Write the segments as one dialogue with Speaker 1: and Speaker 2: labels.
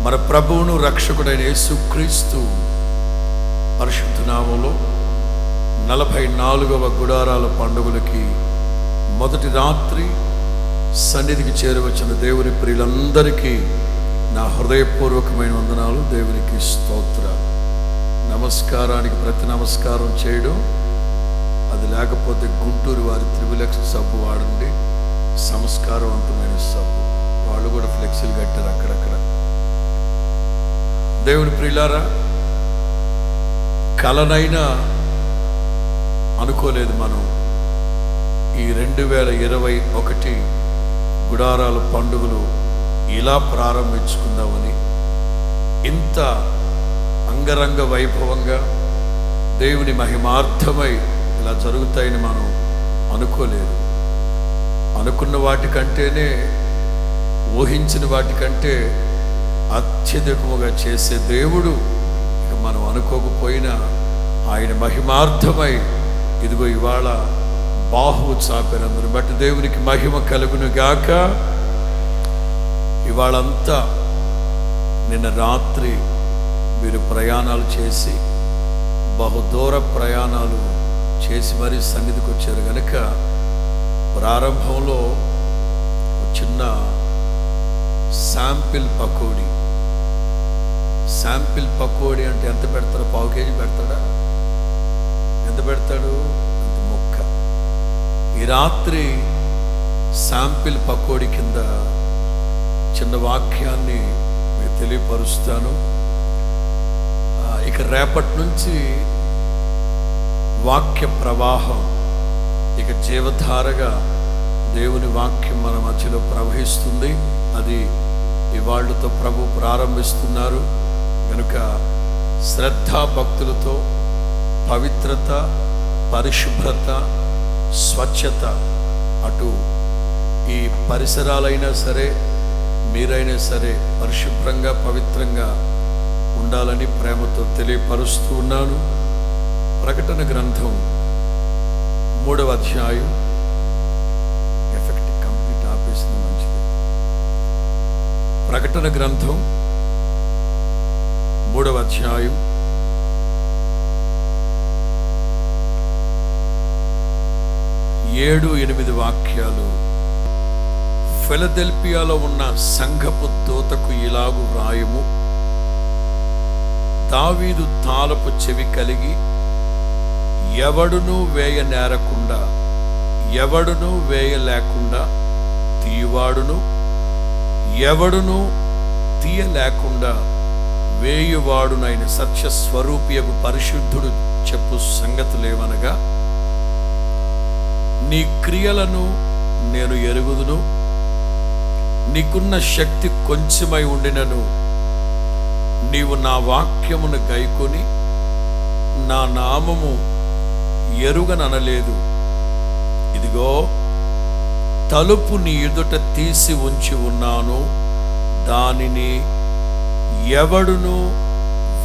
Speaker 1: మన ప్రభువును రక్షకుడైన యేసుక్రీస్తు పరిశుద్ధ నామములో 44వ గుడారాల పండుగలకి మొదటి రాత్రి సన్నిధికి చేరవచ్చిన దేవుని ప్రియులందరికీ నా హృదయపూర్వకమైన వందనాలు. దేవునికి స్తోత్ర. నమస్కారానికి ప్రతి నమస్కారం చేయడం, అది లేకపోతే గుంటూరు వారి త్రిబులెక్స్ సబ్బు వాడండి, సంస్కారవంతమైన సబ్బు. వాళ్ళు కూడా ఫ్లెక్సీలు కట్టారు అక్కడక్కడ. దేవుని ప్రియులారా, కలనైనా అనుకోలేదు మనం ఈ 2021 గుడారాల పండుగలు ఇలా ప్రారంభించుకుందామని. ఇంత అంగరంగ వైభవంగా దేవుని మహిమార్థమై ఇలా జరుగుతాయని మనం అనుకోలేదు. అనుకున్న వాటికంటేనే, ఊహించిన వాటికంటే అత్యధికముగా చేసే దేవుడు ఇక మనం అనుకోకపోయినా ఆయన మహిమార్థమై ఇదిగో ఇవాళ బాహువు చాపెనందును బట్టి దేవునికి మహిమ కలుగును గాక. ఇవాళంతా నిన్న రాత్రి మీరు ప్రయాణాలు చేసి, బహుదూర ప్రయాణాలు చేసి మరీ సన్నిధికి వచ్చారు కనుక ప్రారంభంలో చిన్న శాంపిల్ పకోడీ అంటే ఎంత పెడతారో? పావు కేజీ పెడతాడా? ఎంత పెడతాడు? అంత ముక్క. ఈ రాత్రి శాంపిల్ పకోడీ కింద చిన్న వాక్యాన్ని మీకు తెలియపరుస్తాను. ఇక రేపటి నుంచి వాక్య ప్రవాహం, ఇక జీవధారగా దేవుని వాక్యం మన మధ్యలో ప్రవహిస్తుంది. అది ఇవాళ్లతో ప్రభు ప్రారంభిస్తున్నారు కనుక శ్రద్ధాభక్తులతో పవిత్రత, పరిశుభ్రత, స్వచ్ఛత, అటు ఈ పరిసరాలైనా సరే మీరైనా సరే పరిశుభ్రంగా పవిత్రంగా ఉండాలని ప్రేమతో తెలియపరుస్తూ ఉన్నాను. ప్రకటన గ్రంథం 3వ అధ్యాయం. ఎఫెక్ట్ కంప్లీట్ ఆపేసిన మంచిది. ప్రకటన గ్రంథం 3వ అధ్యాయం 7-8 వాక్యాలు. ఫిలదెల్ఫియాలో ఉన్న సంఘపు దూతకు ఇలాగు వ్రాయుము: దావీదు తాళపు చెవి కలిగి ఎవడునూ వేయనేరకుండా, ఎవడునూ వేయలేకుండా తీయువాడును, ఎవడునూ తీయలేకుండా వేయువాడునైన సత్యస్వరూపియకు పరిశుద్ధుడు చెప్పు సంగతులేవనగా, నీ క్రియలను నేను ఎరుగుదును, నీకున్న శక్తి కొంచెమై ఉండినను నీవు నా వాక్యమును గైకొని నా నామము ఎరుగననలేదు. ఇదిగో తలుపు నీ ఎదుట తీసి ఉంచి ఉన్నాను, దానిని ఎవడును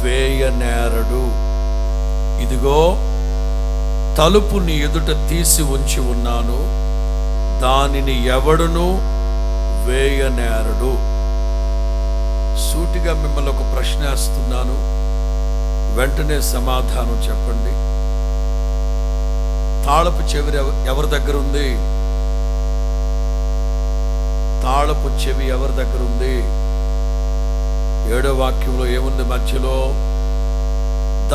Speaker 1: వేయనేరడు. ఇదిగో తలుపు నీ ఎదుట తీసి ఉంచి ఉన్నాను, దానిని ఎవడును వేయనేరడు. సూటిగా మిమ్మల్ని ఒక ప్రశ్న వేస్తున్నాను, వెంటనే సమాధానం చెప్పండి. తాళపు చెవి ఎవరి దగ్గర ఉంది? తాళపు చెవి ఎవరి దగ్గర ఉంది? 7వ వాక్యంలో ఏముంది మధ్యలో?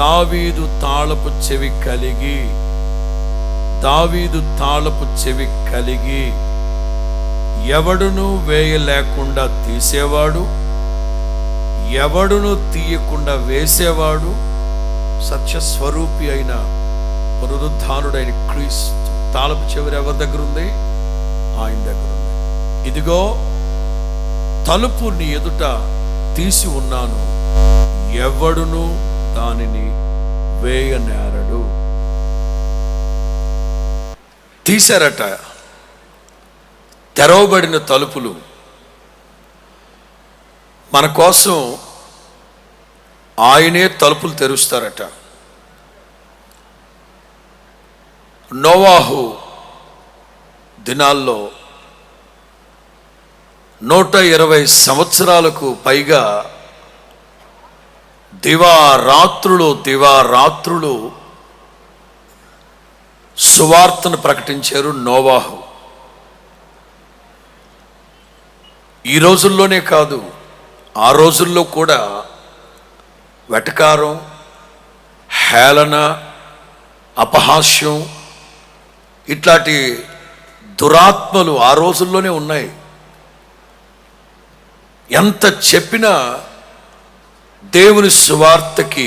Speaker 1: దావీదు తాళపు చెవి కలిగి, దావీదు తాళపు చెవి కలిగి ఎవడును వేయలేకుండా తీసేవాడు, ఎవడును తీయకుండా వేసేవాడు సత్యస్వరూపి అయిన పునరుద్ధానుడైన క్రీస్తు. తాళపు చెవి ఎవరి దగ్గర ఉంది? ఆయన దగ్గర ఉంది. ఇదిగో తలుపు నీ ఎదుట తీసి ఉన్నాను, ఎవడును దానిని వేయనేరడు. తీశారట తెరవబడిన తలుపులు. మన కోసం ఆయనే తలుపులు తెరుస్తారట. నోవాహు దినాల్లో 120 సంవత్సరాలకు పైగా దివారాత్రులు సువార్తను ప్రకటించారు నోవాహు. ఈ రోజుల్లోనే కాదు, ఆ రోజుల్లో కూడా వెటకారం, హేళన, అపహాస్యం ఇట్లాంటి దురాత్మలు ఆ రోజుల్లోనే ఉన్నాయి. ఎంత చెప్పినా దేవుని సువార్తకి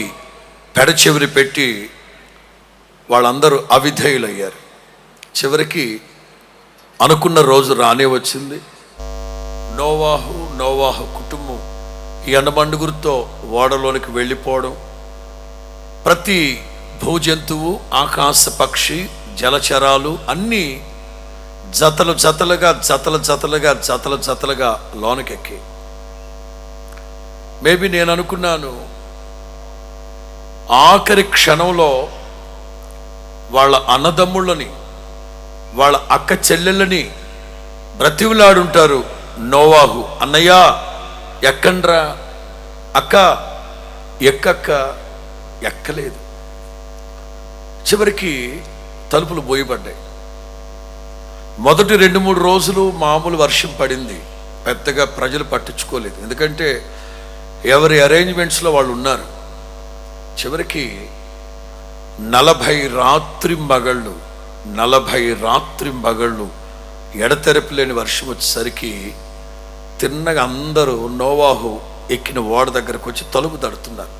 Speaker 1: పెడచెవిరి పెట్టి వాళ్ళందరూ అవిధేయులయ్యారు. చివరికి అనుకున్న రోజు రానే వచ్చింది. నోవాహు కుటుంబం ఈ ఎండమండుగురితో ఓడలోనికి వెళ్ళిపోవడం, ప్రతి భూజంతువు, ఆకాశ పక్షి, జలచరాలు అన్నీ జతలుగా లోనకెక్కి. మేబీ నేను అనుకున్నాను, ఆఖరి క్షణంలో వాళ్ళ అన్నదమ్ముళ్ళని, వాళ్ళ అక్క చెల్లెళ్ళని బ్రతివులాడుంటారు. నోవాహు, అన్నయ్య ఎక్కండ్రా, అక్క ఎక్కలేదు. చివరికి తలుపులు బోయబడ్డాయి. మొదటి 2-3 రోజులు మామూలు వర్షం పడింది, పెద్దగా ప్రజలు పట్టించుకోలేదు, ఎందుకంటే ఎవరి అరేంజ్మెంట్స్లో వాళ్ళు ఉన్నారు. చివరికి 40 రాత్రింబగళ్ళు ఎడతెరపి లేని వర్షం వచ్చేసరికి తిన్నగా అందరూ నోవాహు ఎక్కిన ఓడ దగ్గరకు వచ్చి తలుపు తడుతున్నారు.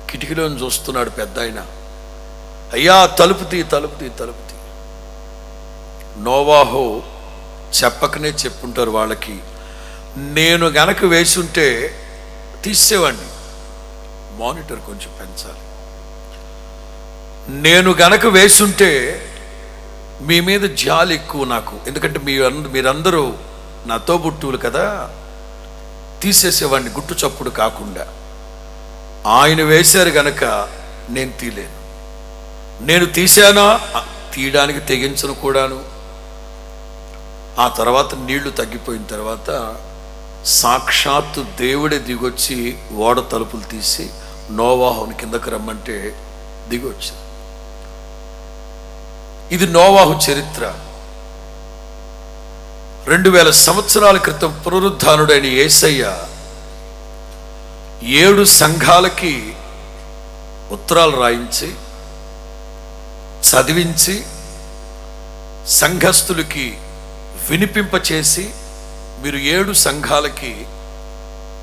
Speaker 1: కిటికీలోని చూస్తున్నాడు పెద్ద ఆయన. అయ్యా తలుపు తీ. నోవాహు చెప్పకనే చెప్పుంటారు వాళ్ళకి, నేను గనక వేసుంటే తీసేవాడిని, మానిటర్ కొంచెం పెంచాలి. నేను గనక వేసుంటే మీ మీద జాలి ఎక్కువ నాకు, ఎందుకంటే మీరందరూ నా తోబుట్టువులు కదా, తీసేసేవాడిని గుట్టు చప్పుడు కాకుండా. ఆయన వేశారు గనక నేను తీలేను. నేను తీశానా, తీయడానికి తెగించను కూడాను. ఆ తర్వాత నీళ్లు తగ్గిపోయిన తర్వాత సాక్షాత్తు దేవుడే దిగొచ్చి ఓడ తలుపులు తీసి నోవాహుని కిందకు రమ్మంటే దిగొచ్చింది. ఇది నోవాహు చరిత్ర. 2000 సంవత్సరాల క్రితం పునరుద్ధానుడైన యేసయ్య 7 సంఘాలకి ఉత్తరాలు రాయించి చదివించి సంఘస్థులకి వినిపింపచేసి, మీరు 7 సంఘాలకి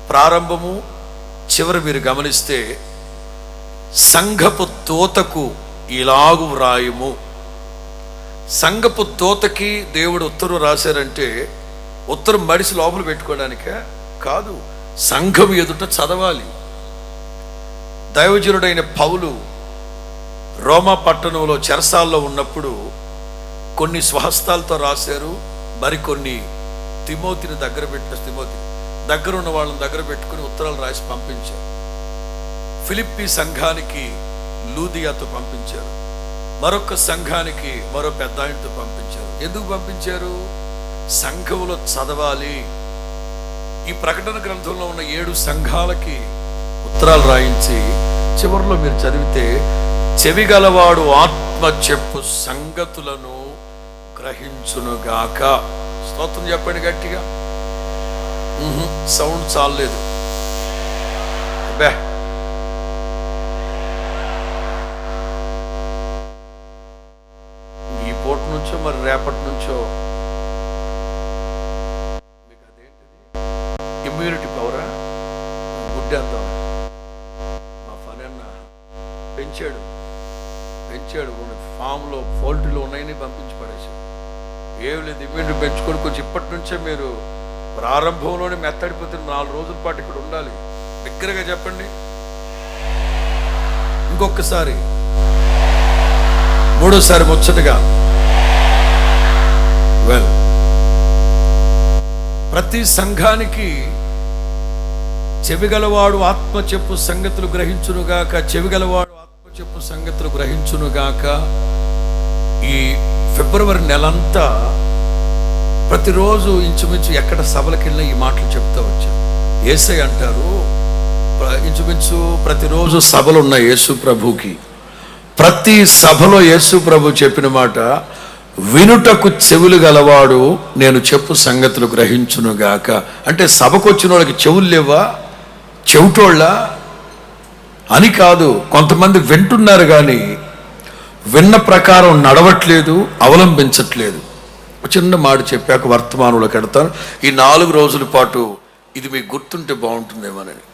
Speaker 1: ప్రారంభము చివరి మీరు గమనిస్తే సంఘపు దూతకు ఇలాగు వ్రాయుము. సంఘపు దూతకి దేవుడు ఉత్తరం రాశారంటే ఉత్తరం మడిసి లోపల పెట్టుకోవడానికే కాదు, సంఘం ఎదుట చదవాలి. దైవజనుడైన పౌలు రోమా పట్టణంలో చెరసాల్లో ఉన్నప్పుడు కొన్ని స్వహస్తాలతో రాశారు, మరికొన్ని తిమోతిని దగ్గర ఉన్న వాళ్ళని దగ్గర పెట్టుకుని ఉత్తరాలు రాసి పంపించారు. ఫిలిప్పీ సంఘానికి లూదియాతో పంపించారు, మరొక సంఘానికి మరో పెద్ద ఆయనతో పంపించారు. ఎందుకు పంపించారు? సంఘంలో చదవాలి. ఈ ప్రకటన గ్రంథంలో ఉన్న 7 సంఘాలకి ఉత్తరాలు రాయించి చివరిలో మీరు చదివితే, చెవిగలవాడు ఆత్మ చెప్పు సంగతులను గ్రహించునుగాక. స్తోత్రం చెప్పండి గట్టిగా. సౌండ్ చాలలేదు. ఈ పూట నుంచో మరి రేపటి నుంచో మీకు అదేంటిది ఇమ్యూనిటీ పవరా గుడ్డేద్దాం. మా పని అన్న పెంచాడు ఫామ్లో పౌల్ట్రీలో ఉన్నాయని పంపించి పడేశాడు. ఏం లేదు, ఇమ్యూనిటీ పెంచుకొని కొంచెం ఇప్పటి నుంచే మీరు ప్రారంభంలోనే మెత్తడిపోతే 4 రోజుల పాటు ఇక్కడ ఉండాలి. దగ్గరగా చెప్పండి. ఇంకొకసారి, మూడోసారి ముచ్చటగా. ప్రతి సంఘానికి చెవిగలవాడు ఆత్మ చెప్పు సంగతులు గ్రహించునుగాక, చెవిగలవాడు ఆత్మ చెప్పు సంగతులు గ్రహించునుగాక. ఈ ఫిబ్రవరి నెలంతా ప్రతిరోజు ఇంచుమించు ఎక్కడ సభలకు వెళ్ళినా ఈ మాటలు చెప్తా వచ్చాను. యేసయ్య అంటారు, ఇంచుమించు ప్రతిరోజు సభలు ఉన్నాయి యేసు ప్రభుకి. ప్రతి సభలో యేసు ప్రభు చెప్పిన మాట, వినుటకు చెవులు గలవాడు నేను చెప్పు సంగతులు గ్రహించునుగాక. అంటే సభకు వచ్చిన వాళ్ళకి చెవులు లేవా, చెవిటోళ్ళ అని కాదు. కొంతమంది వింటున్నారు కానీ విన్న ప్రకారం నడవట్లేదు, అవలంబించట్లేదు. చిన్న మాట చెప్పాక వర్తమానంలో కడతాను. ఈ 4 రోజుల పాటు ఇది మీకు గుర్తుంటే బాగుంటుందేమోనని.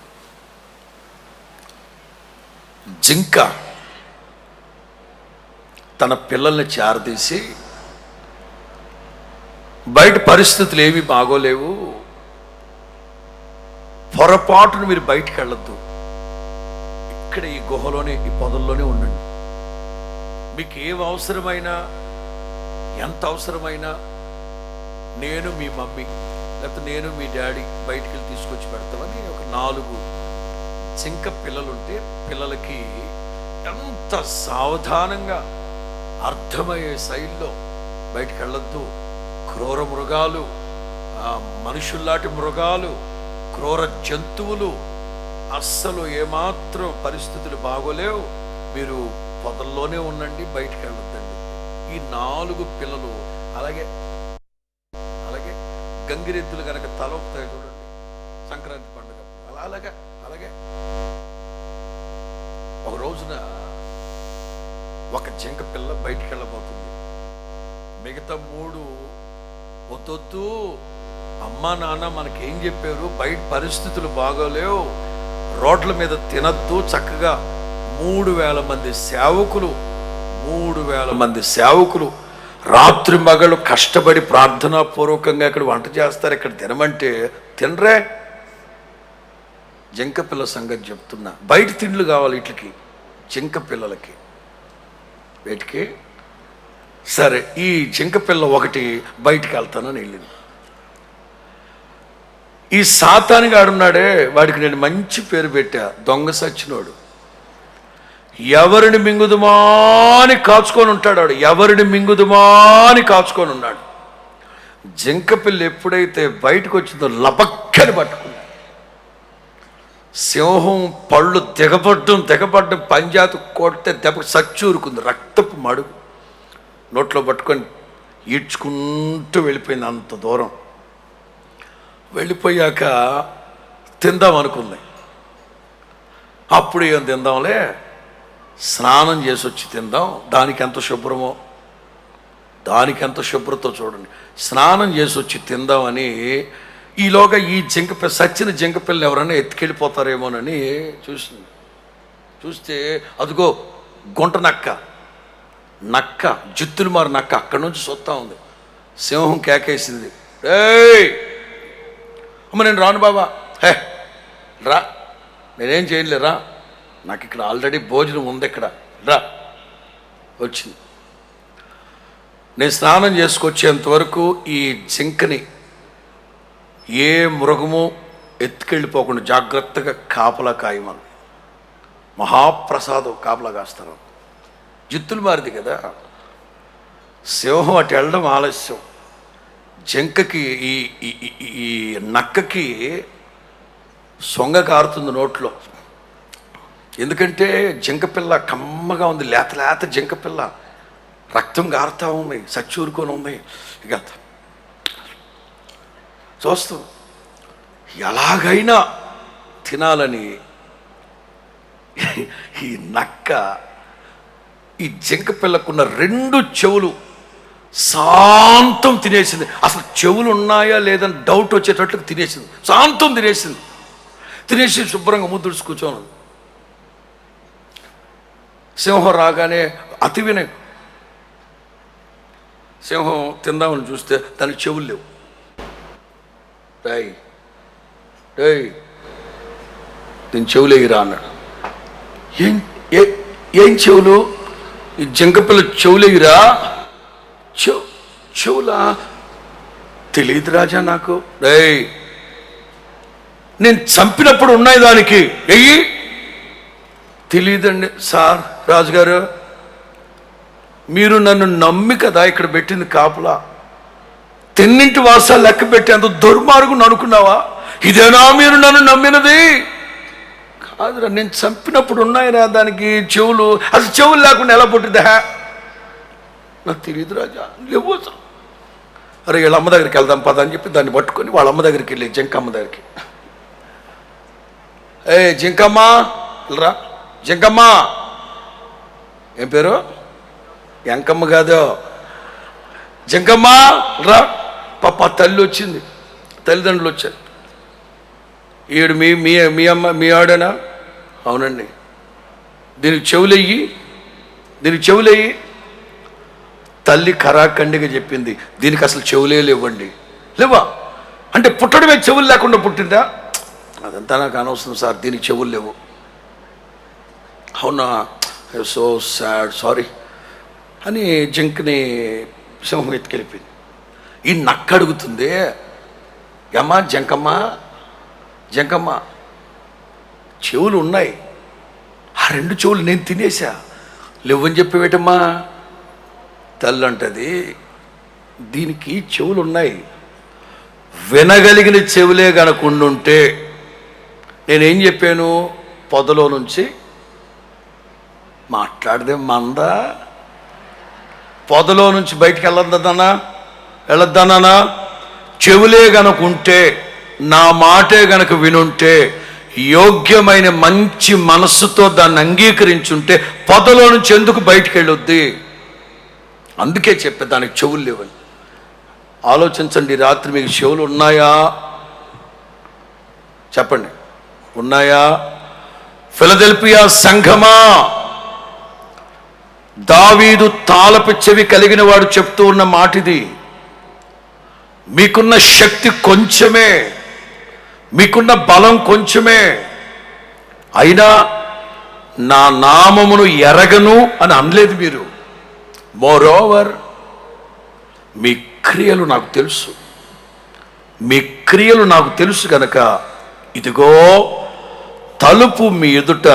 Speaker 1: జింక తన పిల్లల్ని చేరదీసి, బయట పరిస్థితులు ఏమీ బాగోలేవు, పొరపాటును మీరు బయటికి వెళ్ళొద్దు, ఇక్కడ ఈ గుహలోనే ఈ పొదల్లోనే ఉండండి, మీకు ఏం అవసరమైనా ఎంత అవసరమైనా నేను మీ మమ్మీ లేకపోతే నేను మీ డాడీ బయటికి వెళ్ళి తీసుకొచ్చి పెడతామని ఒక 4 జింక పిల్లలుంటే పిల్లలకి ఎంత సావధానంగా అర్థమయ్యే శైలిలో బయటికి వెళ్ళొద్దు, క్రూర మృగాలు, మనుషుల్లాంటి మృగాలు, క్రూర జంతువులు, అస్సలు ఏమాత్రం పరిస్థితులు బాగోలేవు, మీరు పొదల్లోనే ఉండండి, బయటికి వెళ్ళొద్దండి. ఈ 4 పిల్లలు అలాగే అలాగే గంగిరెద్దులు కనుక తలొప్పుతాయి చూడండి సంక్రాంతి పండుగ, అలాగే అలాగే ఒక రోజున ఒక జింక పిల్ల బయటికి వెళ్ళబోతుంది. మిగతా 3 వద్దొద్దు, అమ్మా నాన్న మనకేం చెప్పారు, బయట పరిస్థితులు బాగోలేవు, రోడ్ల మీద తినద్దు, చక్కగా 3,000 మంది సేవకులు 3,000 మంది సేవకులు రాత్రి మగళ్ళు కష్టపడి ప్రార్థనాపూర్వకంగా ఇక్కడ వంట చేస్తారు, ఇక్కడ తినమంటే తినరే. జింక పిల్ల సంగతి చెప్తున్నా. బయట తిండ్లు కావాలి వీటికి, జింక పిల్లలకి వీటికి. సరే, ఈ జింక పిల్ల ఒకటి బయటికి వెళ్తానని వెళ్ళింది. ఈ సాతానుగా ఆడున్నాడే, వాడికి నేను మంచి పేరు పెట్టా, దొంగ సచ్చినోడు. ఎవరిని మింగుదుమాని కాచుకొని ఉంటాడు వాడు, ఎవరిని మింగుదుమాని కాచుకొని ఉన్నాడు. జింక పిల్ల ఎప్పుడైతే బయటకు వచ్చిందో లబక్కని పట్టుకున్నాడు. సింహం పళ్ళు దిగబడ్డం పంజాతు కొడితే దెబ్బకి సచ్చూరుకుంది, రక్తపు మడుగు నోట్లో పట్టుకొని ఈడ్చుకుంటూ వెళ్ళిపోయింది. అంత దూరం వెళ్ళిపోయాక తిందాం అనుకుంది. అప్పుడు ఏం తిందాంలే, స్నానం చేసి వచ్చి తిందాం, దానికి ఎంత శుభ్రమో, దానికి ఎంత శుభ్రతో చూడండి. స్నానం చేసి వచ్చి తిందామని ఈలోగా ఈ జింకపిల్ల, సచ్చిన జింకపిల్లని ఎవరైనా ఎత్తుకెళ్ళిపోతారేమోనని చూసింది. చూస్తే అదిగో గుంట నక్క జిత్తులు మారి నక్క అక్కడి నుంచి చూస్తూ ఉంది. సింహం కేకేసింది, ఏయ్ అమ్మ నేను రాను బాబా, హే రా, నేనేం చేయలేరా, నాకు ఇక్కడ ఆల్రెడీ భోజనం ఉంది, ఇక్కడ రా. వచ్చింది. నేను స్నానం చేసుకొచ్చేంత వరకు ఈ జింకని ఏ మృగము ఎత్తుకెళ్ళిపోకుండా జాగ్రత్తగా కాపలా కాయమని. మహాప్రసాదం కాపలా కాస్తారు. జిత్తులు మారిది కదా, సింహం అటు వెళ్ళడం ఆలస్యం. జింకకి ఈ నక్కకి సొంగ కారుతుంది నోట్లో. ఎందుకంటే జింకపిల్ల కమ్మగా ఉంది, లేత జింకపిల్ల, రక్తం గారుతూ ఉంది, సచ్చూరుకొని ఉంది. ఇక చూస్తూ ఎలాగైనా తినాలని ఈ నక్క ఈ జింకపిల్లకున్న 2 చెవులు శాంతం తినేసింది. అసలు చెవులు ఉన్నాయా లేదని డౌట్ వచ్చేటట్లు తినేసింది, శాంతం తినేసి శుభ్రంగా ముద్దుడుచు కూర్చోను. సింహం రాగానే అతి వినయ సింహం తిందామని చూస్తే దానికి చెవులు లేవు. దీని చెవులు ఎగిరా అన్నాడు. ఏం చెవులు? ఈ జింకపిల్ల చెవులు ఎగిరా? చెవులా? తెలియదు రాజా నాకు. నేను చంపినప్పుడు ఉన్నాయి దానికి, ఎయ్యి. తెలియదండి సార్, రాజుగారు మీరు నన్ను నమ్మి కదా ఇక్కడ పెట్టింది కాపులా, తిన్నింటి వాసాలు లెక్క పెట్టి అంత దుర్మార్గుని అనుకున్నావా? ఇదేనా మీరు నన్ను నమ్మినది? అదిరా నేను చంపినప్పుడు ఉన్నాయిరా దానికి చెవులు, అసలు చెవులు లేకుండా ఎలా పుట్టిందా? నాకు తెలియదు రాజా, లేవు అసలు. అరే వీళ్ళ అమ్మ దగ్గరికి వెళ్దాం పద అని చెప్పి దాన్ని పట్టుకొని వాళ్ళ అమ్మ దగ్గరికి వెళ్ళి జింకమ్మ దగ్గరికి, ఏ జింకమ్మ రా, జింకమ్మ, ఏం పేరు? ఎంకమ్మ కాదు, జింకమ్మ రా. పాప తల్లి వచ్చింది, తల్లిదండ్రులు వచ్చారు. ఈడు మీ మీ మీ అమ్మ మీ ఆడనా? అవునండి. దీనికి చెవులెయ్యి, దీనికి చెవులెయ్యి. తల్లి ఖరాఖండిగా చెప్పింది, దీనికి అసలు చెవులే లేవండి. లేవా అంటే పుట్టడమే చెవులు లేకుండా పుట్టిందా? అదంతా నాకు అనవసరం సార్, దీనికి చెవులు లేవు. అవునా, సో సాడ్, సారీ అని జింకని సింహం ఎత్తుకెళ్ళిపోయింది. ఈ నక్క అడుగుతుంది, అమ్మా జంకమ్మ, జంకమ్మ చెవులు ఉన్నాయి, ఆ 2 చెవులు నేను తినేసా, లేవని చెప్పేవేటమ్మా? తల్లి అంటది, దీనికి చెవులు ఉన్నాయి, వినగలిగిన చెవులే కనుకుండుంటే నేనేం చెప్పాను? పొదలో నుంచి మాట్లాడదే మందా, పొదలో నుంచి బయటికి వెళ్ళొద్దన్నా చెవులే గనుకుంటే, నా మాటే గనక వినుంటే, యోగ్యమైన మంచి మనస్సుతో దాన్ని అంగీకరించుంటే పొదలో నుంచి ఎందుకు బయటికి వెళ్ళొద్ది? అందుకే చెప్పే దానికి చెవులు లేవని. ఆలోచించండి, రాత్రి మీకు చెవులు ఉన్నాయా? చెప్పండి, ఉన్నాయా? ఫిలదెల్ఫియా సంఘమా, దావీదు తాళపు చెవి కలిగిన వాడు చెప్తూ ఉన్న మాట ఇది. మీకున్న శక్తి కొంచెమే, మీకున్న బలం కొంచెమే, అయినా నా నామమును ఎరగను అని అనలేదు మీరు. మోరోవర్ మీ క్రియలు నాకు తెలుసు, మీ క్రియలు నాకు తెలుసు కనుక ఇదిగో తలుపు మీ ఎదుట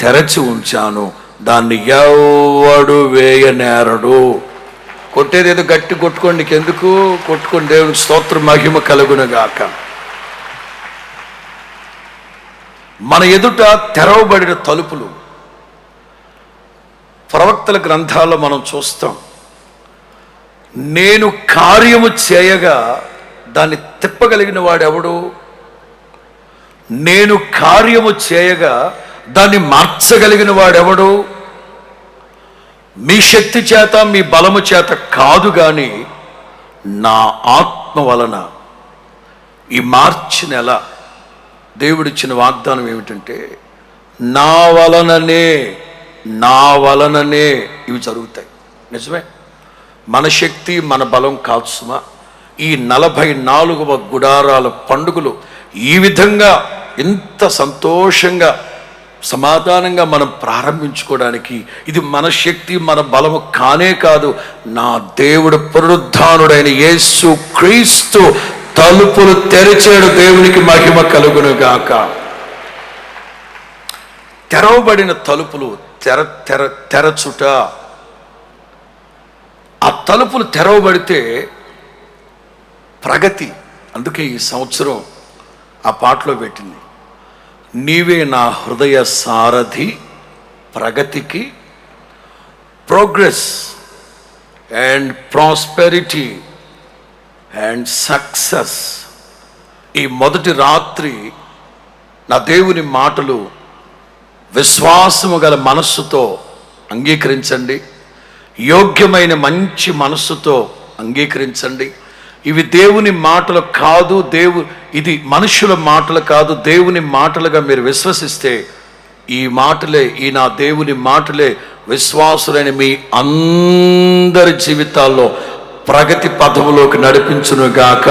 Speaker 1: తెరచి ఉంచాను, దాన్ని ఎవడు వేయనేరడు. కొట్టేది ఏదో గట్టి కొట్టుకోండి, ఎందుకు కొట్టుకోండి, దేవునికి స్తోత్ర మహిమ కలుగునుగాక. మన ఎదుట తెరవబడిన తలుపులు ప్రవక్తల గ్రంథాల్లో మనం చూస్తాం. నేను కార్యము చేయగా దాన్ని తిప్పగలిగిన వాడెవడు? నేను కార్యము చేయగా దాన్ని మార్చగలిగిన వాడెవడు? మీ శక్తి చేత, మీ బలము చేత కాదు, కానీ నా ఆత్మ వలన. ఈ మార్చి నెల దేవుడిచ్చిన వాగ్దానం ఏమిటంటే, నా వలననే ఇవి జరుగుతాయి. నిజమే, మన శక్తి మన బలం కాదు సుమా. ఈ 44వ గుడారాల పండుగలు ఈ విధంగా ఇంత సంతోషంగా సమాధానంగా మనం ప్రారంభించుకోవడానికి ఇది మన శక్తి మన బలము కానే కాదు, నా దేవుడు పునరుద్ధానుడైన యేసు క్రీస్తు తలుపులు తెరిచాడు. దేవునికి మహిమ కలుగునుగాక. తెరవబడిన తలుపులు తెరచుట, ఆ తలుపులు తెరవబడితే ప్రగతి. అందుకే ఈ సంవత్సరం ఆ పాటలో పెట్టింది, నీవే నా హృదయ సారథి, ప్రగతికి, progress and prosperity and success. ఈ మొదటి రాత్రి నా దేవుని మాటలు విశ్వాసము గల మనస్సుతో అంగీకరించండి, యోగ్యమైన మంచి మనస్సుతో అంగీకరించండి. ఇవి దేవుని మాటలు కాదు, ఇది మనుషుల మాటలు కాదు, దేవుని మాటలుగా మీరు విశ్వసిస్తే ఈ మాటలే, ఈ నా దేవుని మాటలే విశ్వాసులైన మీ అందరి జీవితాల్లో ప్రగతి పదములోకి నడిపించునుగాక,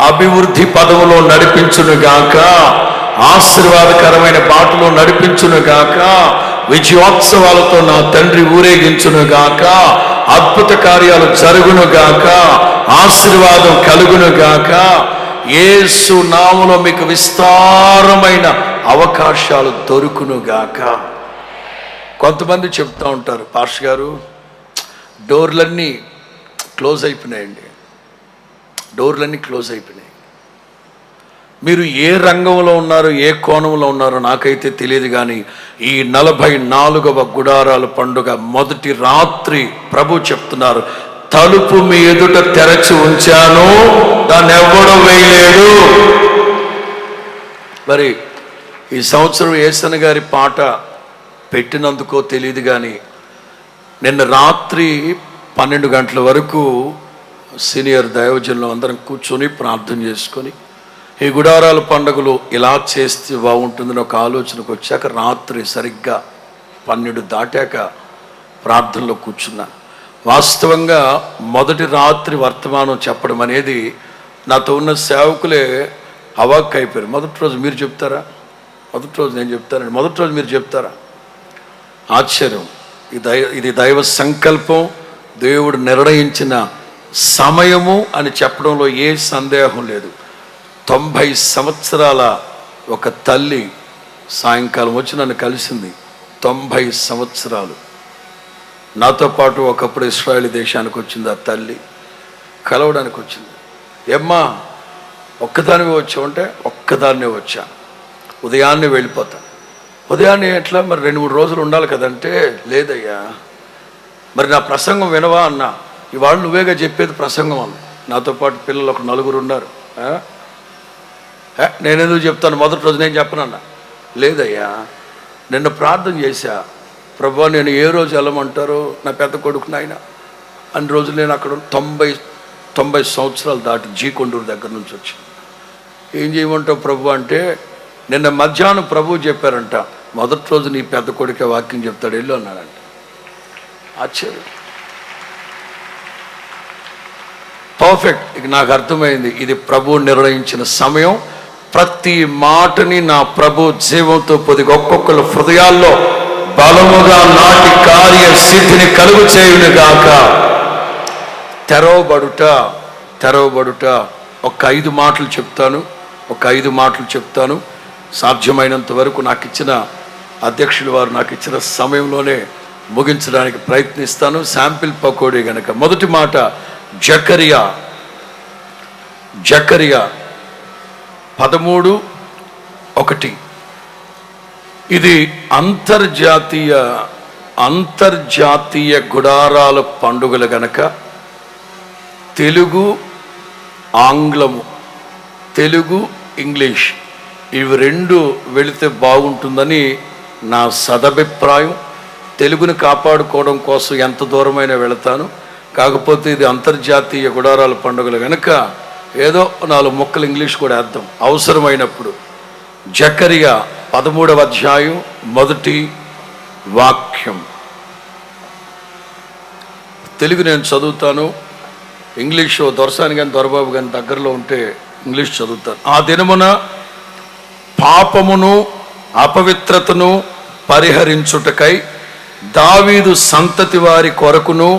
Speaker 1: అభివృద్ధి పదములో నడిపించునుగాక, ఆశీర్వాదకరమైన బాటలో నడిపించునుగాక, విజయోత్సవాలతో నా తండ్రి ఊరేగించునుగాక, అద్భుత కార్యాలు జరుగునుగాక, ఆశీర్వాదం కలుగునుగాక. యేసు నామములో మీకు విస్తారమైన అవకాశాలు దొరుకునుగాక. కొంతమంది చెప్తూ ఉంటారు, పాస్టర్ గారు డోర్లన్నీ క్లోజ్ అయిపోయినాయండి, డోర్లన్నీ క్లోజ్ అయిపోయినాయి. మీరు ఏ రంగంలో ఉన్నారో, ఏ కోణంలో ఉన్నారో నాకైతే తెలియదు, కానీ ఈ 44వ గుడారాల పండుగ మొదటి రాత్రి ప్రభు చెప్తున్నారు, తలుపు మీ ఎదుట తెరచి ఉంచాను, దాన్ని ఎవ్వడూ వేయలేడు. మరి ఈ సంవత్సరం యేసన్న గారి పాట పెట్టినందుకో తెలియదు, కానీ నిన్న రాత్రి 12 గంటల వరకు సీనియర్ దైవజనులు అందరం కూర్చొని ప్రార్థన చేసుకొని ఈ గుడారాల పండుగలు ఇలా చేస్తే బాగుంటుందని ఒక ఆలోచనకు వచ్చాక రాత్రి సరిగ్గా 12 దాటాక ప్రార్థనలో కూర్చున్నాను. వాస్తవంగా మొదటి రాత్రి వర్తమానం చెప్పడం అనేది నాతో ఉన్న సేవకులే అవాక్ అయిపోయారు. మొదటి రోజు మీరు చెప్తారా? మొదటి రోజు నేను చెప్తానండి. మొదటి రోజు మీరు చెప్తారా? ఆశ్చర్యం. ఇది దైవ సంకల్పం, దేవుడు నిర్ణయించిన సమయము అని చెప్పడంలో ఏ సందేహం లేదు. 90 సంవత్సరాల ఒక తల్లి సాయంకాలం వచ్చి నన్ను కలిసింది. 90 సంవత్సరాలు నాతో పాటు ఒకప్పుడు ఇశ్రాయేల్ దేశానికి వచ్చింది. ఆ తల్లి కలవడానికి వచ్చింది. ఏమ్మా ఒక్కదానివే వచ్చావంటే ఒక్కదాన్నే వచ్చా, ఉదయాన్నే వెళ్ళిపోతా. ఉదయాన్నే ఎట్లా మరి 2-3 రోజులు ఉండాలి కదంటే, లేదయ్యా మరి నా ప్రసంగం వినవా అన్నా. ఇవాళ నువ్వేగా చెప్పేది ప్రసంగం అన్న. నాతో పాటు పిల్లలు ఒక 4 ఉన్నారు. నేనెందుకు చెప్తాను, మొదటి రోజు నేను చెప్పనన్నా. లేదయ్యా నిన్న ప్రార్థన చేశా, ప్రభు నేను ఏ రోజు వెళ్ళమంటారో నా పెద్ద కొడుకు నాయన అన్ని రోజులు నేను అక్కడ 90 సంవత్సరాలు దాటి జీకొండూరు దగ్గర నుంచి వచ్చి ఏం చేయమంటావు ప్రభు అంటే, నిన్న మధ్యాహ్నం ప్రభు చెప్పారంట, మొదటి రోజు నీ పెద్ద కొడుకే వాక్యం చెప్తాడు వెళ్ళు అన్నాడంట. ఆశ్చర్యం. పర్ఫెక్ట్. ఇక నాకు అర్థమైంది, ఇది ప్రభు నిర్ణయించిన సమయం. ప్రతి మాటని నా ప్రభు జీవంతో పొదిగి ఒక్కొక్కరు హృదయాల్లో బలముగా నాటి కార్య సిద్ధిని కలుగు చేయునుగాక. తెరవబడుట ఒక 5 మాటలు చెప్తాను. సాధ్యమైనంత వరకు నాకు ఇచ్చిన అధ్యక్షులు వారు నాకు ఇచ్చిన సమయంలోనే ముగించడానికి ప్రయత్నిస్తాను. శాంపిల్ పకోడీ గనక. మొదటి మాట జకరియా 13:1. ఇది అంతర్జాతీయ గుడారాల పండుగలు గనక తెలుగు, ఆంగ్లము, తెలుగు, ఇంగ్లీష్ ఇవి 2 వెళితే బాగుంటుందని నా సదభిప్రాయం. తెలుగుని కాపాడుకోవడం కోసం ఎంత దూరమైనా వెళతాను. కాకపోతే ఇది అంతర్జాతీయ గుడారాల పండుగలు కనుక ఏదో 4 ముక్కలు ఇంగ్లీష్ కూడా వేద్దాం అవసరమైనప్పుడు. జకరియా 13వ అధ్యాయం 1వ వాక్యం. తెలుగు నేను చదువుతాను, ఇంగ్లీషు దొరసాని కానీ దొరబాబు కానీ దగ్గరలో ఉంటే ఇంగ్లీష్ చదువుతాను. ఆ దినమున పాపమును అపవిత్రతను పరిహరించుటకై దావీదు సంతతి వారి కొరకును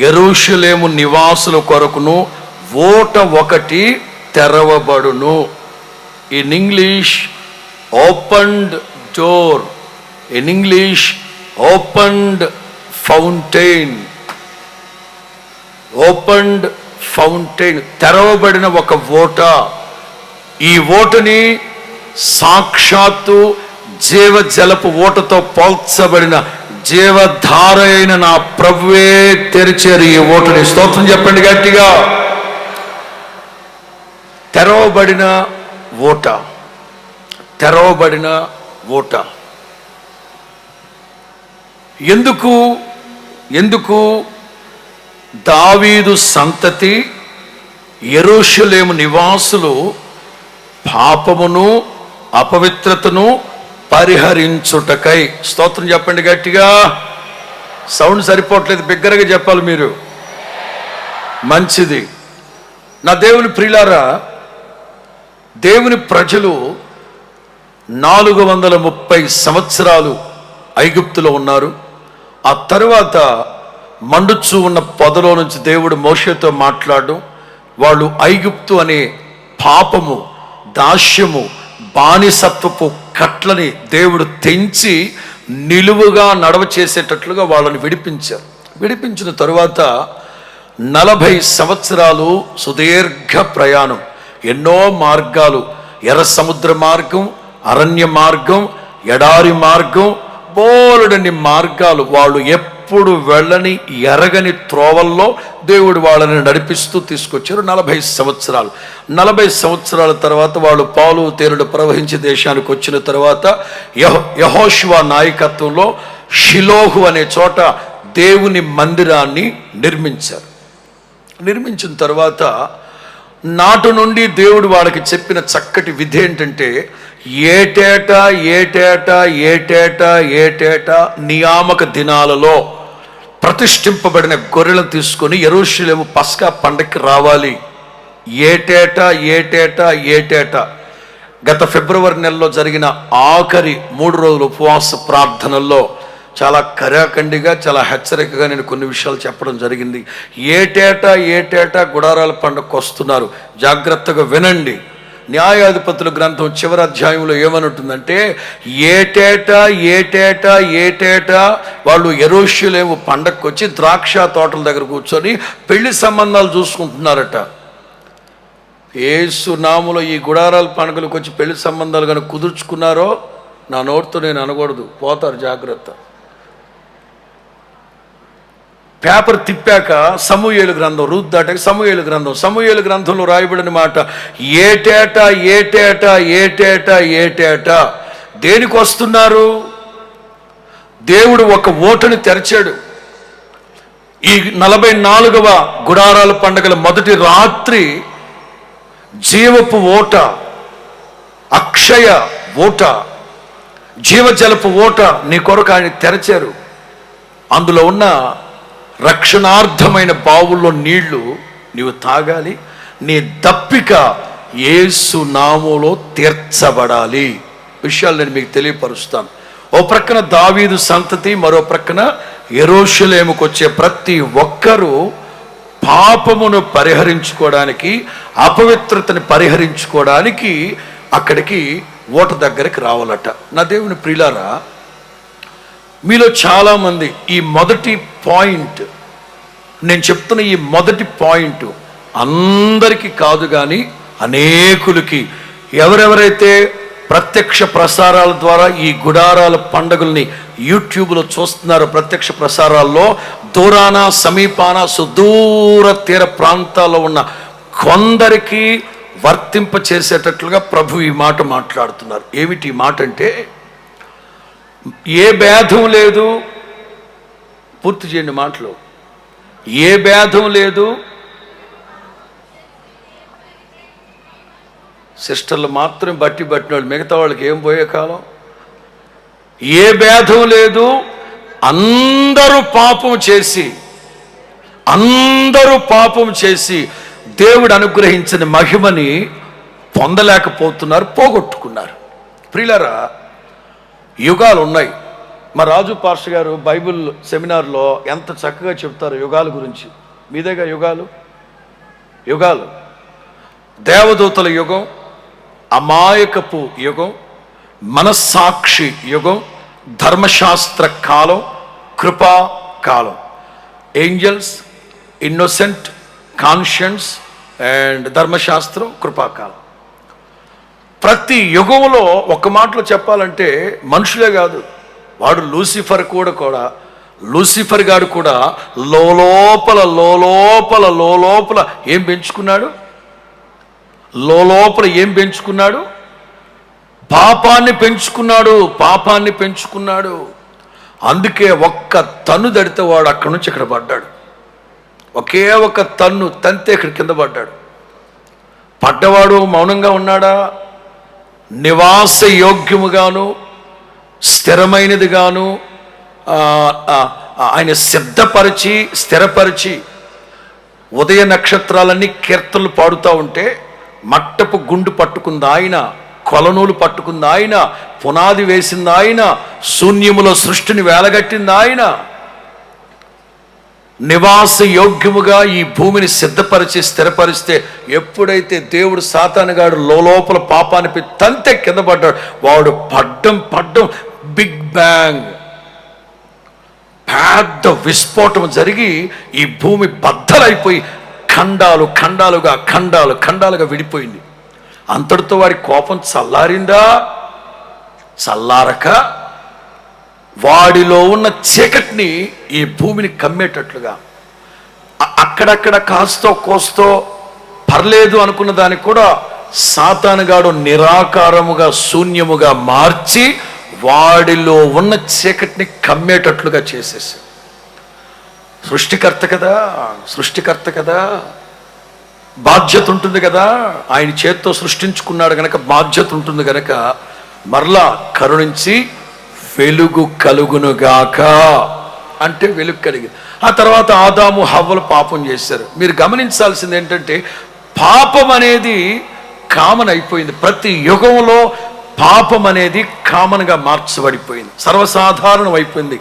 Speaker 1: యెరూషలేము నివాసుల కొరకును ఓట ఒకటి తెరవబడును. In English opened door, in English opened fountain. Opened fountain, తెరవబడిన ఒక ఓట. ఈ ఓటని సాక్షాత్తు జీవజలపు ఓటతో పోల్చబడిన జీవధార అయిన నా ప్రభువే తెరిచారు ఈ ఓటని. స్తోత్రం చెప్పండి గట్టిగా. తెరవబడిన ఓట. ఎందుకు దావీదు సంతతి యెరూషలేము నివాసులు పాపమును అపవిత్రతను పరిహరించుటకై. స్తోత్రం చెప్పండి గట్టిగా. సౌండ్ సరిపోవట్లేదు, బిగ్గరగా చెప్పాలి మీరు. మంచిది. నా దేవుని ప్రియులారా, దేవుని ప్రజలు 430 సంవత్సరాలు ఐగుప్తులో ఉన్నారు. ఆ తరువాత మండుచూ ఉన్న పొదలో నుంచి దేవుడు మోషేతో మాట్లాడడం, వాళ్ళు ఐగుప్తు అనే పాపము, దాస్యము, బానిసత్వపు కట్లని దేవుడు తెంచి నిలువుగా నడవ చేసేటట్లుగా వాళ్ళని విడిపించారు. విడిపించిన తరువాత 40 సంవత్సరాలు సుదీర్ఘ ప్రయాణం, ఎన్నో మార్గాలు, ఎర్ర సముద్ర మార్గం, అరణ్య మార్గం, ఎడారి మార్గం, బోలెడన్ని మార్గాలు, వాళ్ళు ఎప్పుడు వెళ్ళని ఎరగని త్రోవల్లో దేవుడు వాళ్ళని నడిపిస్తూ తీసుకొచ్చారు 40 సంవత్సరాలు. 40 సంవత్సరాల తర్వాత వాళ్ళు పాలు తేనెలు ప్రవహించే దేశానికి వచ్చిన తర్వాత యెహోషువ నాయకత్వంలో షిలోహు అనే చోట దేవుని మందిరాన్ని నిర్మించారు. నిర్మించిన తర్వాత నాటి నుండి దేవుడు వాళ్ళకి చెప్పిన చక్కటి విధి ఏంటంటే, ఏటేటా నియామక దినాలలో ప్రతిష్ఠింపబడిన గొర్రెలను తీసుకొని యెరూషలేము పస్కా పండక్కి రావాలి. ఏటేటా గత ఫిబ్రవరి నెలలో జరిగిన ఆఖరి 3 రోజుల ఉపవాస ప్రార్థనల్లో చాలా కరాఖండిగా, చాలా హెచ్చరికగా నేను కొన్ని విషయాలు చెప్పడం జరిగింది. ఏటేటా గుడారాల పండుగకు వస్తున్నారు, జాగ్రత్తగా వినండి. న్యాయాధిపతుల గ్రంథం చివరి అధ్యాయంలో ఏమనుంటుందంటే, ఏటేటా వాళ్ళు యెరూషలేము పండగకు వచ్చి ద్రాక్ష తోటల దగ్గర కూర్చొని పెళ్లి సంబంధాలు చూసుకుంటున్నారట. యేసు నామములో ఈ గుడారాల పండుగలకు వచ్చి పెళ్లి సంబంధాలు కనుక కుదుర్చుకున్నారో, నా నోటితో నేను అనకూడదు, పోతారు, జాగ్రత్త. పేపర్ తిప్పాక సమూయేలు గ్రంథం, రూత్ దాటాక సమూయేలు గ్రంథంలో రాయబడిన మాట, ఏటేటా దేనికి వస్తున్నారు? దేవుడు ఒక ఓటని తెరచాడు. ఈ 44వ గుడారాల పండుగల మొదటి రాత్రి జీవపు ఓట, అక్షయ ఓట, జీవజలపు ఓట నీ కొరకు ఆయన తెరచారు. అందులో ఉన్న రక్షణార్థమైన బావుల్లో నీళ్లు నీవు తాగాలి. నీ దప్పిక యేసు నామములో తీర్చబడాలి. విషయాలు నేను మీకు తెలియపరుస్తాను. ఓ ప్రక్కన దావీదు సంతతి, మరో ప్రక్కన యెరూషలేముకు వచ్చే ప్రతి ఒక్కరూ పాపమును పరిహరించుకోవడానికి, అపవిత్రతని పరిహరించుకోవడానికి అక్కడికి ఓట దగ్గరికి రావాలట. నా దేవుని ప్రియులారా, మీలో చాలామంది ఈ మొదటి పాయింట్, నేను చెప్తున్న ఈ మొదటి పాయింట్ అందరికీ కాదు కానీ అనేకులకి, ఎవరెవరైతే ప్రత్యక్ష ప్రసారాల ద్వారా ఈ గుడారాల పండుగల్ని యూట్యూబ్లో చూస్తున్నారో, ప్రత్యక్ష ప్రసారాల్లో దూరాన, సమీపాన, సుదూర తీర ప్రాంతాల్లో ఉన్న కొందరికి వర్తింప చేసేటట్లుగా ప్రభు ఈ మాట మాట్లాడుతున్నారు. ఏమిటి ఈ మాట అంటే, ఏ భేదం లేదు, పూర్తి చేయండి మాటలు, ఏ భేదం లేదు, సిస్టర్లు మాత్రం బట్టిన వాళ్ళు, మిగతా వాళ్ళకి ఏం పోయే కాలం. ఏ భేదం లేదు, అందరూ పాపం చేసి దేవుడు అనుగ్రహించిన మహిమని పొందలేకపోతున్నారు, పోగొట్టుకున్నారు. ప్రియులారా, యుగాలు ఉన్నాయి. మా రాజు పాస్టర్ గారు బైబిల్ సెమినార్లో ఎంత చక్కగా చెప్తారు యుగాల గురించి. మీదేగా యుగాలు, దేవదూతల యుగం, అమాయకపు యుగం, మనస్సాక్షి యుగం, ధర్మశాస్త్ర కాలం, కృపా కాలం, ఏంజల్స్, ఇన్నోసెంట్, కాన్షియన్స్ అండ్ ధర్మశాస్త్రం, కృపాకాలం. ప్రతి యుగంలో ఒక మాటలో చెప్పాలంటే మనుషులే కాదు, వాడు లూసిఫర్ గాడు కూడా లోలోపల ఏం పెంచుకున్నాడు? పాపాన్ని పెంచుకున్నాడు. అందుకే ఒక్క తన్ను దడితే వాడు అక్కడి నుంచి ఇక్కడ పడ్డాడు. ఒకే ఒక తన్ను తంతే ఇక్కడ కింద పడ్డాడు. పడ్డవాడు మౌనంగా ఉన్నాడా? నివాస యోగ్యముగాను, స్థిరమైనదిగాను ఆయన స్థిరపరిచి ఉదయ నక్షత్రాలన్నీ కీర్తనలు పాడుతూ ఉంటే, మట్టపు గుండు పట్టుకుంది ఆయన, కొలనూలు పట్టుకుంది ఆయన, పునాది వేసింది ఆయన, శూన్యములో సృష్టిని వేలగట్టింది ఆయన. నివాస యోగ్యముగా ఈ భూమిని సిద్ధపరిచి స్థిరపరిస్తే, ఎప్పుడైతే దేవుడు సాతానుగాడు లోపల పాపాన్ని తంతే కింద పడ్డాడు, వాడు పడ్డం బిగ్ బ్యాంగ్, పెద్ద విస్ఫోటం జరిగి ఈ భూమి బద్దలైపోయి ఖండాలుగా విడిపోయింది. అంతటితో వాడి కోపం చల్లారిందా? చల్లారక వాడిలో ఉన్న చీకటిని ఈ భూమిని కమ్మేటట్లుగా అక్కడక్కడ కాస్తో కోస్తో పర్లేదు అనుకున్న దానికి కూడా సాతానుగాడు నిరాకారముగా శూన్యముగా మార్చి వాడిలో ఉన్న చీకటిని కమ్మేటట్లుగా చేసేసి, సృష్టికర్త కదా, బాధ్యత ఉంటుంది కదా, ఆయన చేత్తో సృష్టించుకున్నాడు గనక బాధ్యత ఉంటుంది గనక మరలా కరుణించి వెలుగు కలుగునుగాక అంటే వెలుగు కలిగింది. ఆ తర్వాత ఆదాము హవ్వలు పాపం చేశారు. మీరు గమనించాల్సింది ఏంటంటే పాపం అనేది కామన్ అయిపోయింది. ప్రతి యుగంలో పాపం అనేది కామన్గా మార్చబడిపోయింది, సర్వసాధారణం అయిపోయింది.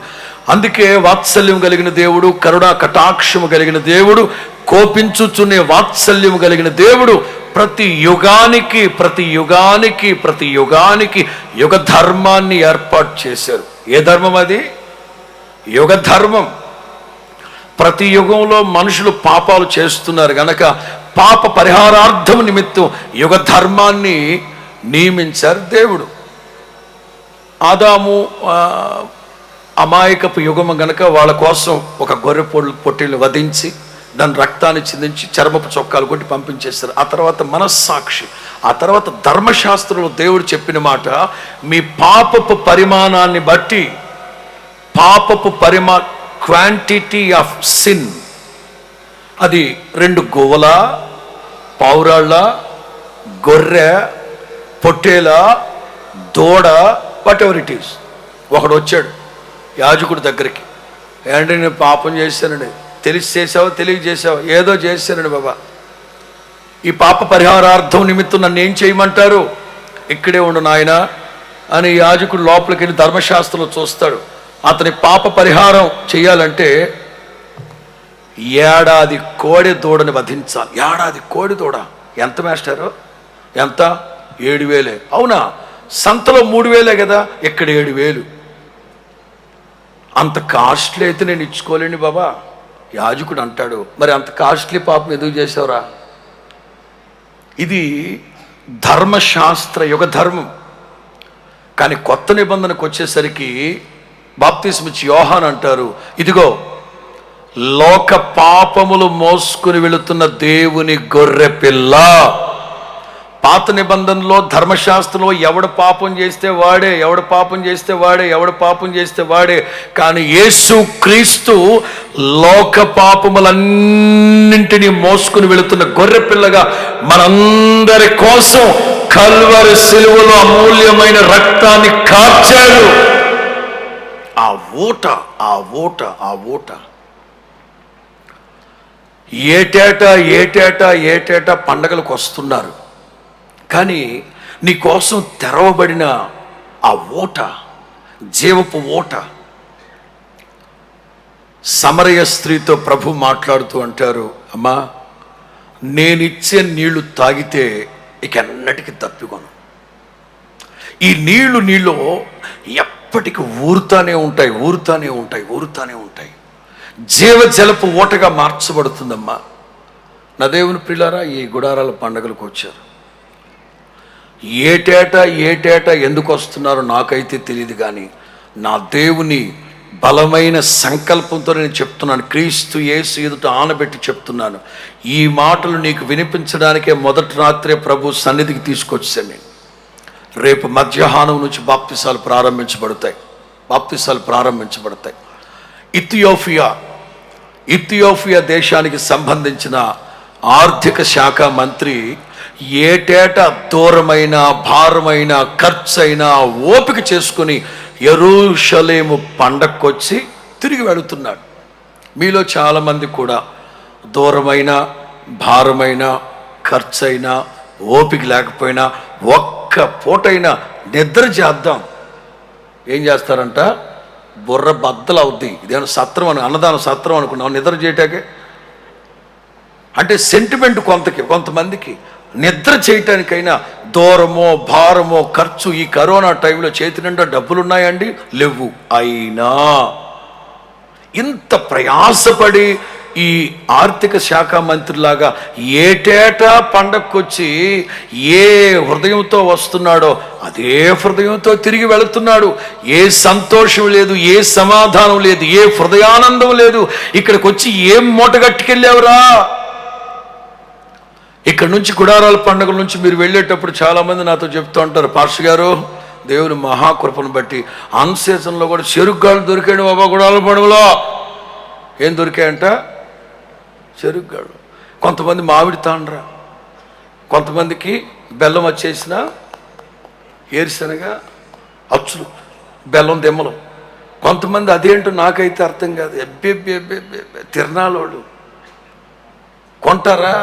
Speaker 1: అందుకే వాత్సల్యం కలిగిన దేవుడు, కరుణా కటాక్షము కలిగిన దేవుడు, కోపించుచునే వాత్సల్యము కలిగిన దేవుడు ప్రతి యుగానికి యుగ ధర్మాన్ని ఏర్పాటు చేశారు. ఏ ధర్మం అది? యుగ ధర్మం. ప్రతి యుగంలో మనుషులు పాపాలు చేస్తున్నారు గనక పాప పరిహారార్థం నిమిత్తం యుగ ధర్మాన్ని నియమించారు దేవుడు. ఆదాము అమాయకపు యుగము గనక వాళ్ళ కోసం ఒక గొర్రె పొట్టేలు వధించి దాని రక్తాన్ని చిందించి చర్మపు చొక్కాలు కొట్టి పంపించేస్తారు. ఆ తర్వాత మనస్సాక్షి, ఆ తర్వాత ధర్మశాస్త్రంలో దేవుడు చెప్పిన మాట, మీ పాపపు పరిమాణాన్ని బట్టి క్వాంటిటీ ఆఫ్ సిన్, అది 2 గోవల, పావురాళ్ళ, గొర్రె, పొట్టేల, దూడ, వాట్ ఎవర్ ఇట్ ఈస్. ఒకడు వచ్చాడు యాజకుడి దగ్గరికి, ఏంటంటే నేను పాపం చేశానండి. తెలిసి చేసావా తెలియక చేసావా? ఏదో చేశానండి బాబా, ఈ పాప పరిహారార్థం నిమిత్తం నన్ను ఏం చేయమంటారు? ఇక్కడే ఉండు నాయన అని యాజకుడు లోపలికి వెళ్ళి ధర్మశాస్త్రంలో చూస్తాడు. అతని పాప పరిహారం చేయాలంటే ఏడాది కోడి దూడని వధించాలి. ఏడాది కోడి దూడ ఎంత మాస్టారు? ఎంత? 7,000. అవునా? సంతలో 3,000 కదా, ఇక్కడ 7,000. అంత కాస్ట్లీ అయితే నేను ఇచ్చుకోలేండి బాబా. యాజకుడు అంటాడు, మరి అంత కాస్ట్లీ పాపం ఎందుకు చేసావురా? ఇది ధర్మశాస్త్ర యుగ ధర్మం. కానీ కొత్త నిబంధనకు వచ్చేసరికి బాప్తిస్మిచ్చి యోహాను అంటారు, ఇదిగో లోక పాపములు మోసుకుని వెళుతున్న దేవుని గొర్రె పిల్ల. పాత నిబంధనలో ధర్మశాస్త్రంలో ఎవడు పాపం చేస్తే వాడే, కానీ యేసు క్రీస్తు లోక పాపములన్నింటినీ మోసుకుని వెళుతున్న గొర్రె పిల్లగా మనందరి కోసం కల్వరి సిలువలో అమూల్యమైన రక్తాన్ని కార్చాడు. ఆ ఓట ఏటేటా పండగలకు వస్తున్నారు. కానీ నీ కోసం తెరవబడిన ఆ ఓట, జీవపు ఓట. సమరయ స్త్రీతో ప్రభు మాట్లాడుతూ అంటారు, అమ్మా నేనిచ్చే నీళ్లు తాగితే ఇక ఎన్నటికీ తప్పికొను. ఈ నీళ్లు ఎప్పటికీ ఊరుతానే ఉంటాయి. జీవజలపు ఓటగా మార్చబడుతుందమ్మా. నా దేవుని ప్రియులారా, ఈ గుడారాల పండుగలకు వచ్చారు. ఏటేటా ఎందుకు వస్తున్నారో నాకైతే తెలియదు, కానీ నా దేవుని బలమైన సంకల్పంతో నేను చెప్తున్నాను. క్రీస్తు యేసు ఎదుట ఆనబెట్టి చెప్తున్నాను. ఈ మాటలు నీకు వినిపించడానికే మొదటి రాత్రే ప్రభు సన్నిధికి తీసుకొచ్చాను నేను. రేపు మధ్యాహ్నం నుంచి బాప్తిసాలు ప్రారంభించబడతాయి. ఇథియోపియా దేశానికి సంబంధించిన ఆర్థిక శాఖ మంత్రి ఏటేటా దూరమైన, భారమైన, ఖర్చైన ఓపిక చేసుకుని యెరూషలేము పండక్కొచ్చి తిరిగి వెళుతున్నాడు. మీలో చాలామంది కూడా దూరమైన, భారమైన, ఖర్చైనా, ఓపిక లేకపోయినా ఒక్క పూటైనా నిద్ర చేద్దాం. ఏం చేస్తారంట? బుర్ర బద్దలు అవుద్ది. ఇదేమన్నా సత్రం అన్నదాన సత్రం అనుకున్నాం నిద్ర చేయటాకే. అంటే సెంటిమెంట్ కొంతమందికి నిద్ర చేయటానికైనా దూరమో, భారమో, ఖర్చు. ఈ కరోనా టైంలో చేతి నిండా డబ్బులు ఉన్నాయండి? లేవు. అయినా ఇంత ప్రయాసపడి ఈ ఆర్థిక శాఖ మంత్రిలాగా ఏటేటా పండగకొచ్చి ఏ హృదయంతో వస్తున్నాడో అదే హృదయంతో తిరిగి వెళుతున్నాడు. ఏ సంతోషం లేదు, ఏ సమాధానం లేదు, ఏ హృదయానందం లేదు. ఇక్కడికి వచ్చి ఏం మూటగట్టుకెళ్ళావురా? ఇక్కడ నుంచి గుడారాల పండుగల నుంచి మీరు వెళ్ళేటప్పుడు చాలామంది నాతో చెప్తూ ఉంటారు, పాస్టర్ గారు దేవుని మహాకృపను బట్టి అన్ సీజన్లో కూడా చెరుగ్గాళ్ళు దొరికాడు బాబా గుడారాల పండుగలో. ఏం దొరికాయంట? చెరుగ్గాళ్ళు. కొంతమంది మామిడి తాండ్ర, కొంతమందికి బెల్లం వచ్చేసిన ఏరుశనగ అచ్చులు, బెల్లం దెమ్మలు. కొంతమంది అదేంటో నాకైతే అర్థం కాదు, తిరణాలోళ్ళు కొంటారా?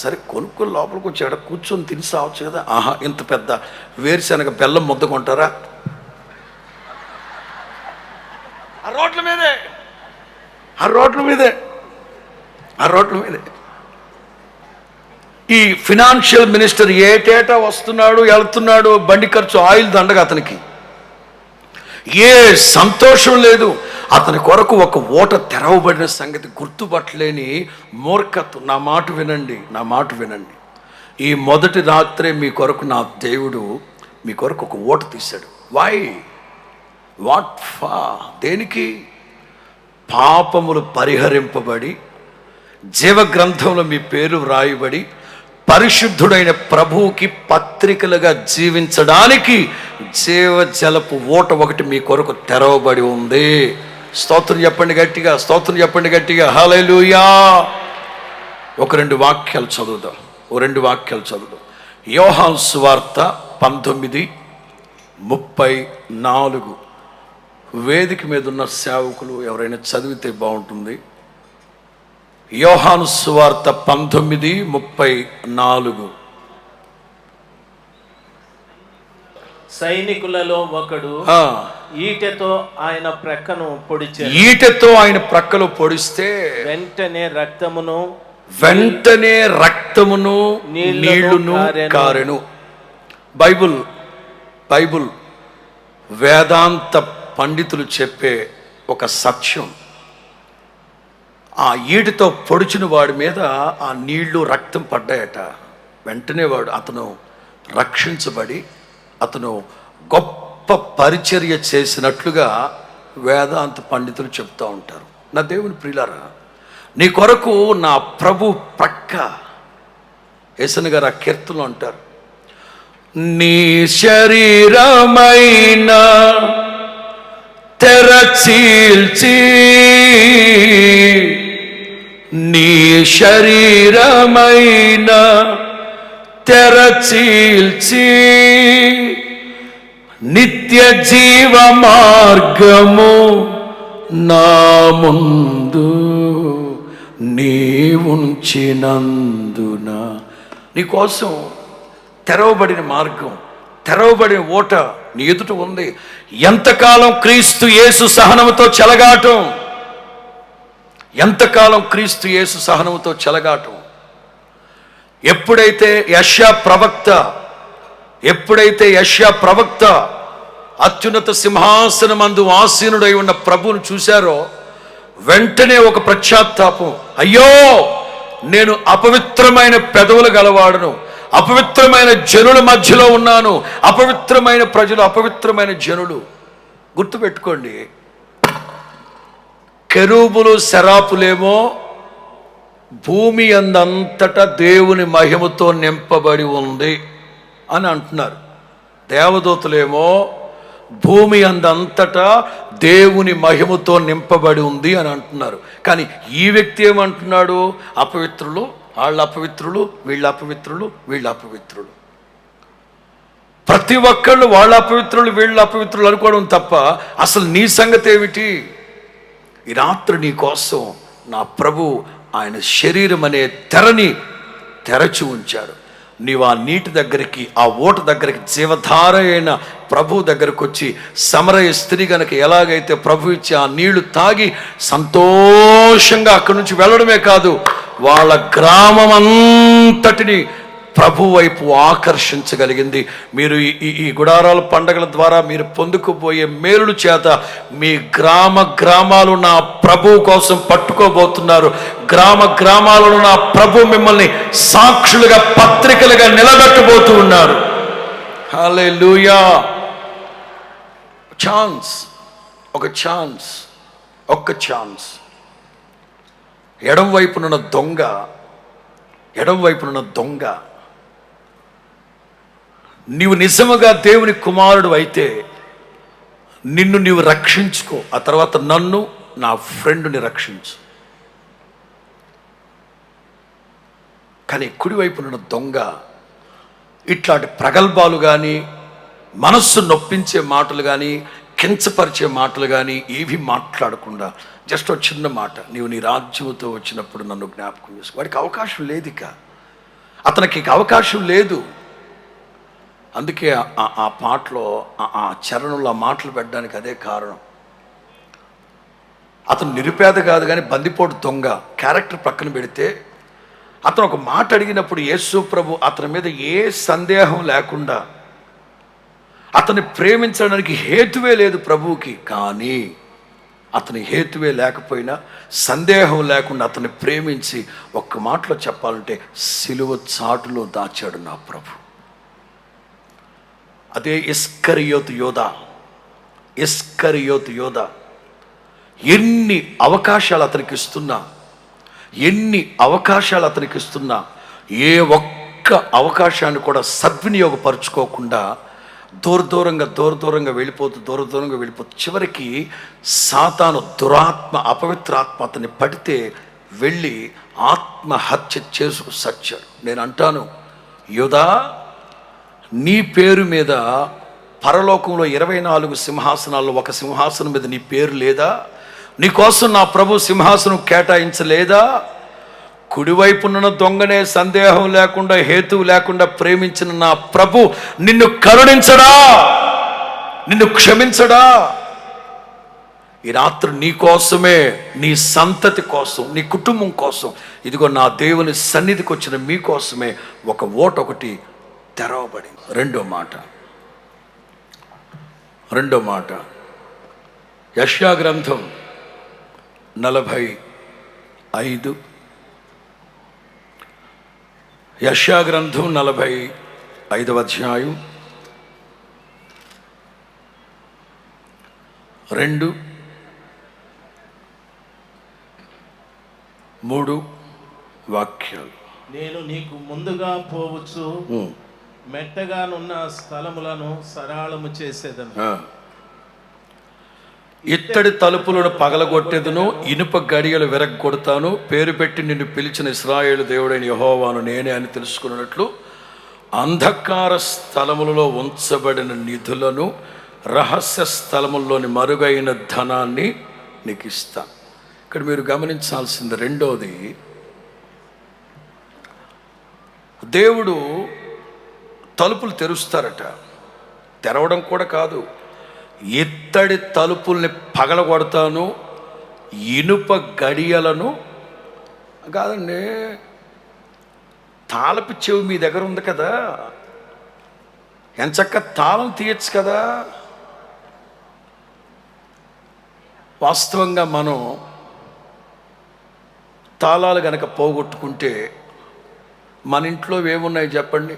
Speaker 1: సరే కొనుక్కొని లోపలికి వచ్చి ఎక్కడ కూర్చొని తిని సావచ్చు కదా. ఆహా, ఇంత పెద్ద వేరుశనగ బెల్లం ముద్ద కొంటారా? ఆ రోడ్ల మీదే ఈ ఫినాన్షియల్ మినిస్టర్ ఏటేటా వస్తున్నాడు, వెళ్తున్నాడు. బండి ఖర్చు, ఆయిల్ దండగా అతనికి ఏ సంతోషం లేదు. అతని కొరకు ఒక ఓట తెరవబడిన సంగతి గుర్తుపట్టలేని మూర్ఖత్వం. నా మాట వినండి. ఈ మొదటి రాత్రే మీ కొరకు నా దేవుడు మీ కొరకు ఒక ఓట తీశాడు. వాట్ ఫా? దేనికి? పాపములు పరిహరింపబడి జీవగ్రంథంలో మీ పేరు వ్రాయబడి పరిశుద్ధుడైన ప్రభువుకి పత్రికలుగా జీవించడానికి జీవజలపు ఓట ఒకటి మీ కొరకు తెరవబడి ఉంది. స్తోత్రం చెప్పండి గట్టిగా, హల్లెలూయా. ఒక రెండు వాక్యాలు చదువుదాం. యోహాను సువార్త 19:34. వేదిక మీద ఉన్న సేవకులు ఎవరైనా చదివితే బాగుంటుంది. యోహాను సువార్త 19:34.
Speaker 2: సైనికులలో ఒకడు ఈటెతో ఆయన ప్రక్కలో పొడిస్తే వెంటనే రక్తమును నీళ్లును కారెను. బైబుల్ వేదాంత పండితులు చెప్పే ఒక సత్యం. ఆ ఈటితో పొడిచిన వాడి మీద ఆ నీళ్లు రక్తం పడ్డాయట. వెంటనే అతను రక్షించబడి అతను గొప్ప పరిచర్య చేసినట్లుగా వేదాంత పండితులు చెప్తూ ఉంటారు. నా దేవుని ప్రియులారా, నీ కొరకు నా ప్రభు ప్రక్క, యేసయ్య గారు ఆ కీర్తనలో అంటారు, నీ శరీరమైన తెరచీల్చి, నీ శరీరమైన తెరచీల్చి, నిత్య జీవ మార్గము నా ముందు నీవుంచినందున. నీకోసం తెరవబడిన మార్గం, తెరవబడిన ఓట నీ ఎదుట ఉంది. ఎంతకాలం క్రీస్తు యేసు సహనముతో చెలగాటం, ఎంతకాలం క్రీస్తు యేసు సహనముతో చెలగాటం. ఎప్పుడైతే యెషయా ప్రవక్త అత్యున్నత సింహాసనమందు ఆసీనుడై ఉన్న ప్రభువును చూశారో వెంటనే ఒక పశ్చాత్తాపం, అయ్యో నేను అపవిత్రమైన పెదవులు గలవాడును, అపవిత్రమైన జనుల మధ్యలో ఉన్నాను, అపవిత్రమైన ప్రజలు, అపవిత్రమైన జనులు. గుర్తుపెట్టుకోండి, కెరూబులు సెరాపులేమో భూమి అందంతటా దేవుని మహిమతో నింపబడి ఉంది అని అంటున్నారు. దేవదూతలేమో భూమి అందంతటా దేవుని మహిమతో నింపబడి ఉంది అని అంటున్నారు. కానీ ఈ వ్యక్తి ఏమంటున్నాడు? అపవిత్రులు, వాళ్ళు అపవిత్రులు, వీళ్ళు అపవిత్రులు. ప్రతి ఒక్కళ్ళు వాళ్ళ అపవిత్రులు, వీళ్ళు అపవిత్రులు అనుకోవడం తప్ప అసలు నీ సంగతి ఏమిటి? ఈ రాత్రి నీ కోసం నా ప్రభు ఆయన శరీరం అనే తెరని తెరచి ఉంచాడు. నీవు ఆ నీటి దగ్గరికి, ఆ ఓట దగ్గరికి, జీవధార అయిన ప్రభు దగ్గరకు వచ్చి, సమరయ స్త్రీ గనక ఎలాగైతే ప్రభు ఇచ్చి ఆ నీళ్లు తాగి సంతోషంగా అక్కడి నుంచి వెళ్ళడమే కాదు, వాళ్ళ గ్రామం అంతటిని ప్రభు వైపు ఆకర్షించగలిగింది. మీరు ఈ గుడారాల పండగల ద్వారా మీరు పొందుకుపోయే మేలుల చేత మీ గ్రామాలు నా ప్రభు కోసం పట్టుకోబోతున్నారు. గ్రామాలలో నా ప్రభు మిమ్మల్ని సాక్షులుగా, పత్రికలుగా నిలబెట్టబోతూ ఉన్నారు. హల్లెలూయా. ఒక్క ఛాన్స్. ఎడం వైపునున్న దొంగ నీవు నిజముగా దేవుని కుమారుడు అయితే నిన్ను నీవు రక్షించుకో, ఆ తర్వాత నన్ను, నా ఫ్రెండ్ని రక్షించు. కానీ కుడివైపునున్న దొంగ ఇట్లాంటి ప్రగల్భాలు కానీ, మనస్సు నొప్పించే మాటలు కానీ, కించపరిచే మాటలు కానీ ఏవి మాట్లాడకుండా జస్ట్ ఒక చిన్న మాట, నీవు నీ రాజ్యముతో వచ్చినప్పుడు నన్ను జ్ఞాపకం చేసుకో. వాడికి అవకాశం లేదు, అతనికి అవకాశం లేదు. అందుకే ఆ పాటలో ఆ చరణంలో ఆ మాటలు పెట్టడానికి అదే కారణం. అతను నిరుపేద కాదు కానీ బందిపోటు దొంగ క్యారెక్టర్ పక్కన పెడితే, అతను ఒక మాట అడిగినప్పుడు యేసు ప్రభు అతని మీద ఏ సందేహం లేకుండా, అతన్ని ప్రేమించడానికి హేతువే లేదు ప్రభువుకి, కానీ అతని హేతువే లేకపోయినా సందేహం లేకుండా అతన్ని ప్రేమించి ఒక్క మాటలో చెప్పాలంటే సిలువ చాటులో దాచాడు నా ప్రభు. అదే ఇస్కరియోతు యోధ. ఎన్ని అవకాశాలు అతనికి ఇస్తున్నా ఏ ఒక్క అవకాశాన్ని కూడా సద్వినియోగపరుచుకోకుండా దూరంగా వెళ్ళిపోతూ చివరికి సాతాను దురాత్మ, అపవిత్రాత్మ అతన్ని పడితే వెళ్ళి ఆత్మహత్య చేసుకు సచ్చాడు. నేను అంటాను, యోధా, నీ పేరు మీద పరలోకంలో 24 సింహాసనాల్లో ఒక సింహాసనం మీద నీ పేరు లేదా? నీకోసం నా ప్రభు సింహాసనం కేటాయించలేదా? కుడివైపున్న దొంగనే సందేహం లేకుండా, హేతువు లేకుండా ప్రేమించిన నా ప్రభు నిన్ను కరుణించడా? నిన్ను క్షమించడా? ఈ రాత్రి నీ కోసమే, నీ సంతతి కోసం, నీ కుటుంబం కోసం, ఇదిగో నా దేవుని సన్నిధికి వచ్చిన మీకోసమే ఒక ఓటు ఒకటి తెరవబడింది. రెండో మాట యెషయా గ్రంథం 45. యెషయా గ్రంథం 45వ అధ్యాయం 2, 3 వాక్యాలు.
Speaker 3: నేను నీకు ముందుగా పోవచ్చు, మెట్టగానున్న స్థలములను సరళము చేసేదను.
Speaker 2: ఇత్తడి తలుపులను పగలగొట్టెదను, ఇనుప గడియలు విరగ్గొడతాను. పేరు పెట్టి నిన్ను పిలిచిన ఇశ్రాయేలు దేవుడైన యెహోవాను నేనే అని తెలుసుకున్నట్లు అంధకార స్థలములలో ఉంచబడిన నిధులను, రహస్య స్థలముల్లోని మరుగైన ధనాన్ని నీకు ఇస్తాను. ఇక్కడ మీరు గమనించాల్సింది రెండోది, దేవుడు తలుపులు తెరుస్తారట. తెరవడం కూడా కాదు, ఇత్తడి తలుపుల్ని పగలగొడతాను, ఇనుప గడియలను కాదండి, తాళపు చెవి మీ దగ్గర ఉంది కదా, ఎంచక్క తాళం తీయచ్చు కదా. వాస్తవంగా మనం తాళాలు గనక పోగొట్టుకుంటే మన ఇంట్లో ఏమున్నాయి చెప్పండి?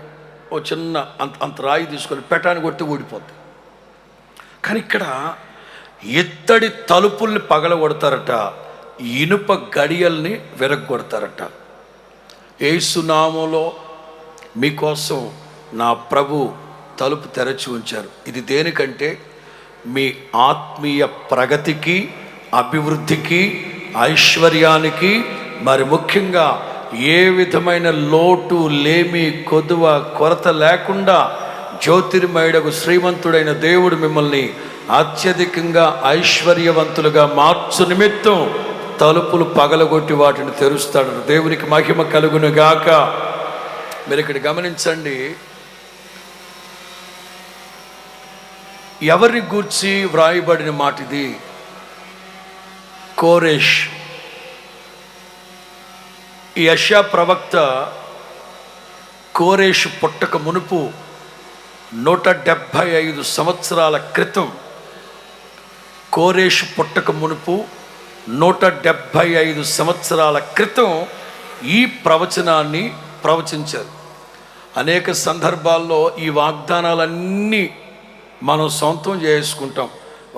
Speaker 2: ఓ చిన్న అంత రాయి తీసుకొని పెటాన్ని కొట్టి ఊడిపోద్ది. కానీ ఇక్కడ ఇత్తడి తలుపుల్ని పగలగొడతారట, ఇనుప గడియల్ని విరగ్గొడతారట. యేసు నామములో మీకోసం నా ప్రభు తలుపు తెరచి ఉంచారు. ఇది దేనికంటే మీ ఆత్మీయ ప్రగతికి, అభివృద్ధికి, ఐశ్వర్యానికి, మరి ముఖ్యంగా ఏ విధమైన లోటు, లేమి, కొదువ, కొరత లేకుండా జ్యోతిర్మయుడకు శ్రీమంతుడైన దేవుడు మిమ్మల్ని అత్యధికంగా ఐశ్వర్యవంతులుగా మార్చు నిమిత్తం తలుపులు పగలగొట్టి వాటిని తెరుస్తాడు. దేవునికి మహిమ కలుగును గాక. మీరు ఇక్కడ గమనించండి, ఎవరిని గూర్చి వ్రాయబడిన మాట ఇది? కోరేష్. ఈ యెషయా ప్రవక్త కోరేషు పుట్టక మునుపు 175 సంవత్సరాల క్రితం, కోరేషు పుట్టక మునుపు 175 సంవత్సరాల క్రితం ఈ ప్రవచనాన్ని ప్రవచించారు. అనేక సందర్భాల్లో ఈ వాగ్దానాలన్నీ మనం సొంతం చేసుకుంటాం.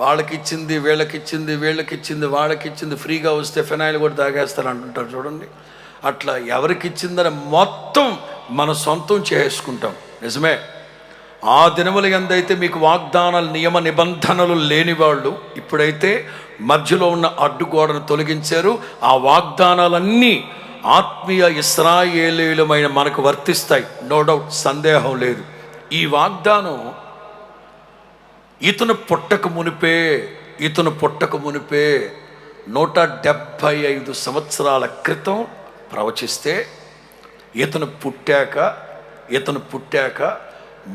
Speaker 2: వాళ్ళకిచ్చింది వీళ్ళకిచ్చింది, వీళ్ళకిచ్చింది వాళ్ళకిచ్చింది, ఫ్రీగా వస్తే ఫినాయిల్ కూడా తాగేస్తారు అంటుంటారు చూడండి. అట్లా ఎవరికిచ్చిందని మొత్తం మనం సొంతం చేసుకుంటాం. నిజమే, ఆ దినముల యందైతే మీకు వాగ్దానాలు నియమ నిబంధనలు లేని వాళ్ళు, ఇప్పుడైతే మధ్యలో ఉన్న అడ్డుగోడను తొలగించారు. ఆ వాగ్దానాలన్నీ ఆత్మీయ ఇశ్రాయేలీయులమైన మనకు వర్తిస్తాయి, నో డౌట్, సందేహం లేదు. ఈ వాగ్దానం ఇతను పుట్టక మునిపే 175 సంవత్సరాల క్రితం ప్రవచిస్తే, ఇతను పుట్టాక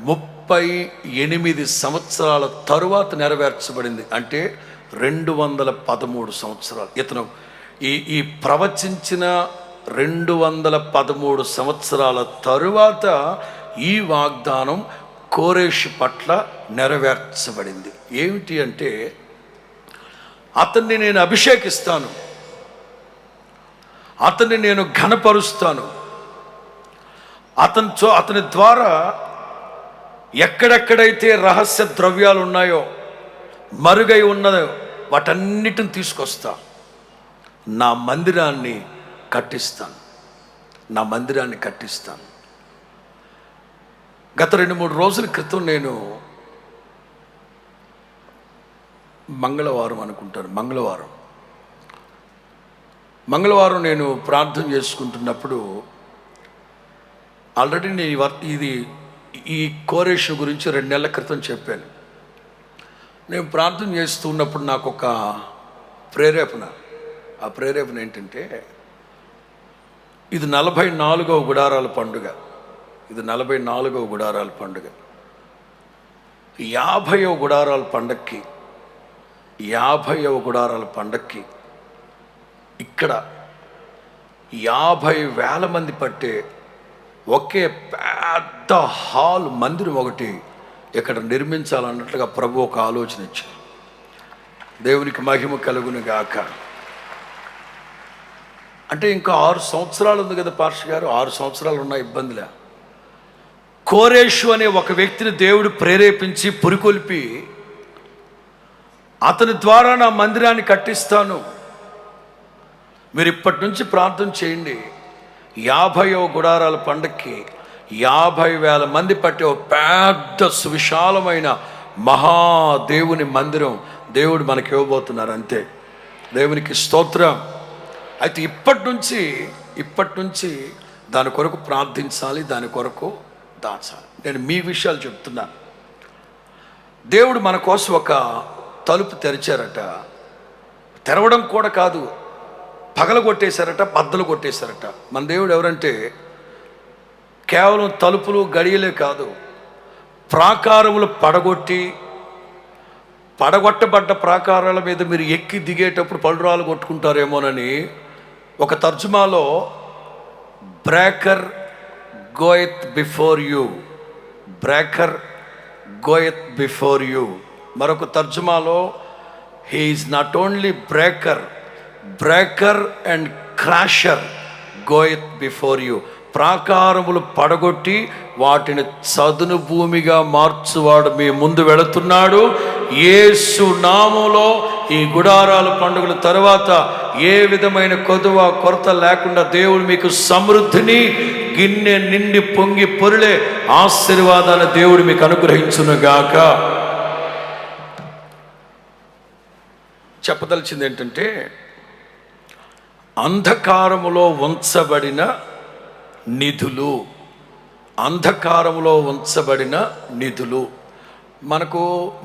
Speaker 2: 38 సంవత్సరాల తరువాత నెరవేర్చబడింది. అంటే 213 సంవత్సరాలు. ఇతను ఈ ప్రవచించిన 213 సంవత్సరాల తరువాత ఈ వాగ్దానం కోరేషు పట్ల నెరవేర్చబడింది. ఏమిటి అంటే, అతన్ని నేను అభిషేకిస్తాను, అతన్ని నేను ఘనపరుస్తాను, అతని ద్వారా ఎక్కడెక్కడైతే రహస్య ద్రవ్యాలు ఉన్నాయో, మరుగై ఉన్నదో వాటన్నిటిని తీసుకొస్తా, నా మందిరాన్ని కట్టిస్తాను. గత 2-3 రోజుల క్రితం నేను మంగళవారం నేను ప్రార్థన చేసుకుంటున్నప్పుడు, ఆల్రెడీ నేను ఈ కోరేషు గురించి 2 నెలల క్రితం చెప్పాను. నేను ప్రార్థన చేస్తూ ఉన్నప్పుడు నాకు ఒక ప్రేరేపణ. ఆ ప్రేరేపణ ఏంటంటే, ఇది 44వ గుడారాల పండుగ. 50వ గుడారాల పండక్కి ఇక్కడ 50,000 మంది పట్టే ఒకే పెద్ద హాల్, మందిరం ఒకటి ఇక్కడ నిర్మించాలన్నట్లుగా ప్రభు ఒక ఆలోచన ఇచ్చారు. దేవునికి మహిమ కలుగును గాక. అంటే ఇంకా 6 సంవత్సరాలు ఉంది కదా పాస్టర్ గారు, 6 సంవత్సరాలు ఉన్న ఇబ్బందిలే. కోరేషు అనే ఒక వ్యక్తిని దేవుడు ప్రేరేపించి పురికొల్పి, అతని ద్వారా నా మందిరాన్ని కట్టిస్తాను, మీరు ఇప్పటి నుంచి ప్రార్థన చేయండి. 50వ గుడారాల పండక్కి 50,000 మంది పట్టే ఒక పెద్ద సువిశాలమైన మహాదేవుని మందిరం దేవుడు మనకి ఇవ్వబోతున్నారు. అంతే, దేవునికి స్తోత్రం. అయితే ఇప్పటి నుంచి దాని కొరకు ప్రార్థించాలి, దాని కొరకు దాచాలి. నేను మీ విషయాలు చెప్తున్నా. దేవుడు మన కోసం ఒక తలుపు తెరిచారట. తెరవడం కూడా కాదు, పగలగొట్టేశారట, బద్దలు కొట్టేశారట. మన దేవుడు ఎవరంటే, కేవలం తలుపులు గడియలే కాదు, ప్రాకారములు పడగొట్టబడ్డ ప్రాకారాల మీద మీరు ఎక్కి దిగేటప్పుడు పళ్ళురాలు కొట్టుకుంటారేమోనని ఒక తర్జుమాలో బ్రేకర్ గోయత్ బిఫోర్ యూ, మరొక తర్జుమాలో he is not only breaker and crasher goeth before you. ప్రాకారములు పడగొట్టి వాటిని చదును భూమిగా మార్చువాడు మీ ముందు వెళుతున్నాడు. యేసు నామములో ఈ గుడారాల పండుగల తర్వాత ఏ విధమైన కొరత లేకుండా దేవుడు మీకు సమృద్ధిని, గిన్నె నిండి పొంగి పొరులే ఆశీర్వాదాన్ని దేవుడు మీకు అనుగ్రహించునుగాక. చెప్పదలిచింది ఏంటంటే, అంధకారములో ఉంచబడిన నిధులు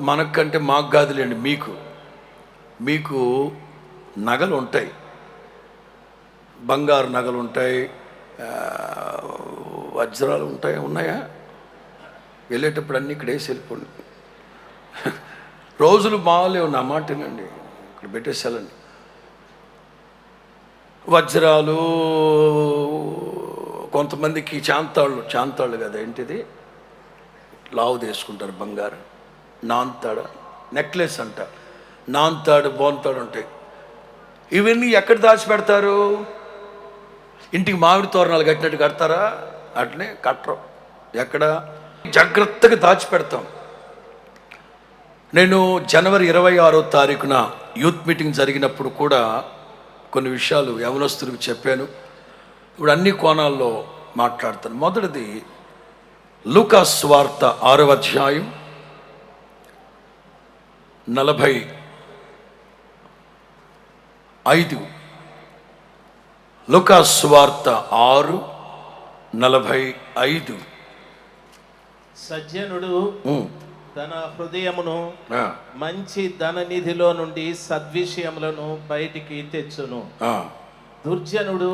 Speaker 2: మనకంటే మాకు కాదులేండి, మీకు నగలు ఉంటాయి, బంగారు నగలు ఉంటాయి, వజ్రాలు ఉంటాయి. ఉన్నాయా? వెళ్ళేటప్పుడు అన్నీ ఇక్కడ వేసి వెళ్ళిపోండి. రోజులు బాగాలేవు, నా మాటేనండి, ఇక్కడ పెట్టేసాలండి. వజ్రాలు,
Speaker 1: కొంతమందికి చాంతాళ్ళు కదా, ఏంటిది లావు తీసుకుంటారు బంగారం, నాంతాడ నెక్లెస్ అంట, నాంతాడు బోంతాడు ఉంటాయి. ఇవన్నీ ఎక్కడ దాచిపెడతారు? ఇంటికి మామిడి తోరణాలు కట్టినట్టు కడతారా? అట్లనే కట్టరు. ఎక్కడ జాగ్రత్తగా దాచిపెడతాం. నేను జనవరి 26వ తారీఖున యూత్ మీటింగ్ జరిగినప్పుడు కూడా కొన్ని విషయాలు యవనస్తులకు చెప్పాను. ఇప్పుడు అన్ని కోణాల్లో మాట్లాడతాను. మొదటిది లూకా సువార్త 6వ అధ్యాయం 45. లూకా సువార్త 6:45.
Speaker 3: సజ్జనుడు తన హృదయమును మంచి ధననిధిలో నుండి సద్విషయములను బయటికి తెచ్చును. దుర్జనుడు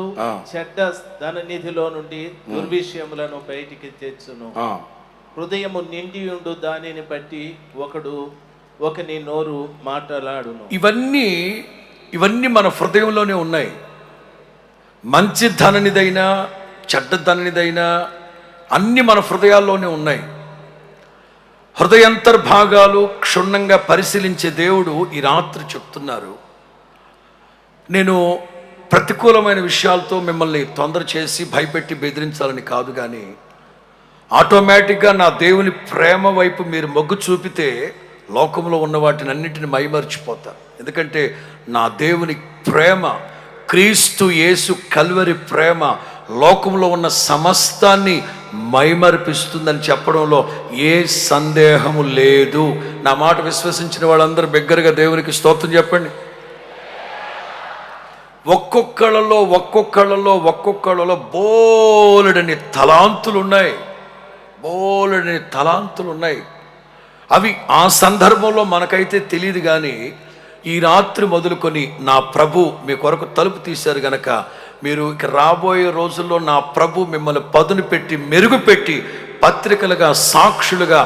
Speaker 3: చెడ్డ ధననిధిలో నుండి దుర్విషయములను బయటికి తెచ్చును. హృదయము నిండి ఉండు దానిని బట్టి ఒకని నోరు మాట్లాడును.
Speaker 1: ఇవన్నీ మన హృదయంలోనే ఉన్నాయి. మంచి ధననిదైనా చెడ్డ ధననిదైనా అన్ని మన హృదయాల్లోనే ఉన్నాయి. హృదయాంతర్భాగాలు క్షుణ్ణంగా పరిశీలించే దేవుడు ఈ రాత్రి చెప్తున్నారు. నేను ప్రతికూలమైన విషయాలతో మిమ్మల్ని తొందర చేసి భయపెట్టి బెదిరించాలని కాదు, కానీ ఆటోమేటిక్గా నా దేవుని ప్రేమ వైపు మీరు మొగ్గు చూపితే లోకంలో ఉన్న వాటిని అన్నింటిని మైమరిచిపోతారు. ఎందుకంటే నా దేవుని ప్రేమ, క్రీస్తు యేసు కల్వరి ప్రేమ లోకంలో ఉన్న సమస్తాన్ని మైమరిపిస్తుందని చెప్పడంలో ఏ సందేహము లేదు. నా మాట విశ్వసించిన వాళ్ళందరూ బిగ్గరగా దేవునికి స్తోత్రం చెప్పండి. ఒక్కొక్కళ్ళలో బోలెడని తలాంతులు ఉన్నాయి. అవి ఆ సందర్భంలో మనకైతే తెలియదు, కానీ ఈ రాత్రి మొదలుకొని నా ప్రభు మీ కొరకు తలుపు తీశారు గనక మీరు ఇక రాబోయే రోజుల్లో నా ప్రభు మిమ్మల్ని పదును పెట్టి మెరుగుపెట్టి పత్రికలుగా సాక్షులుగా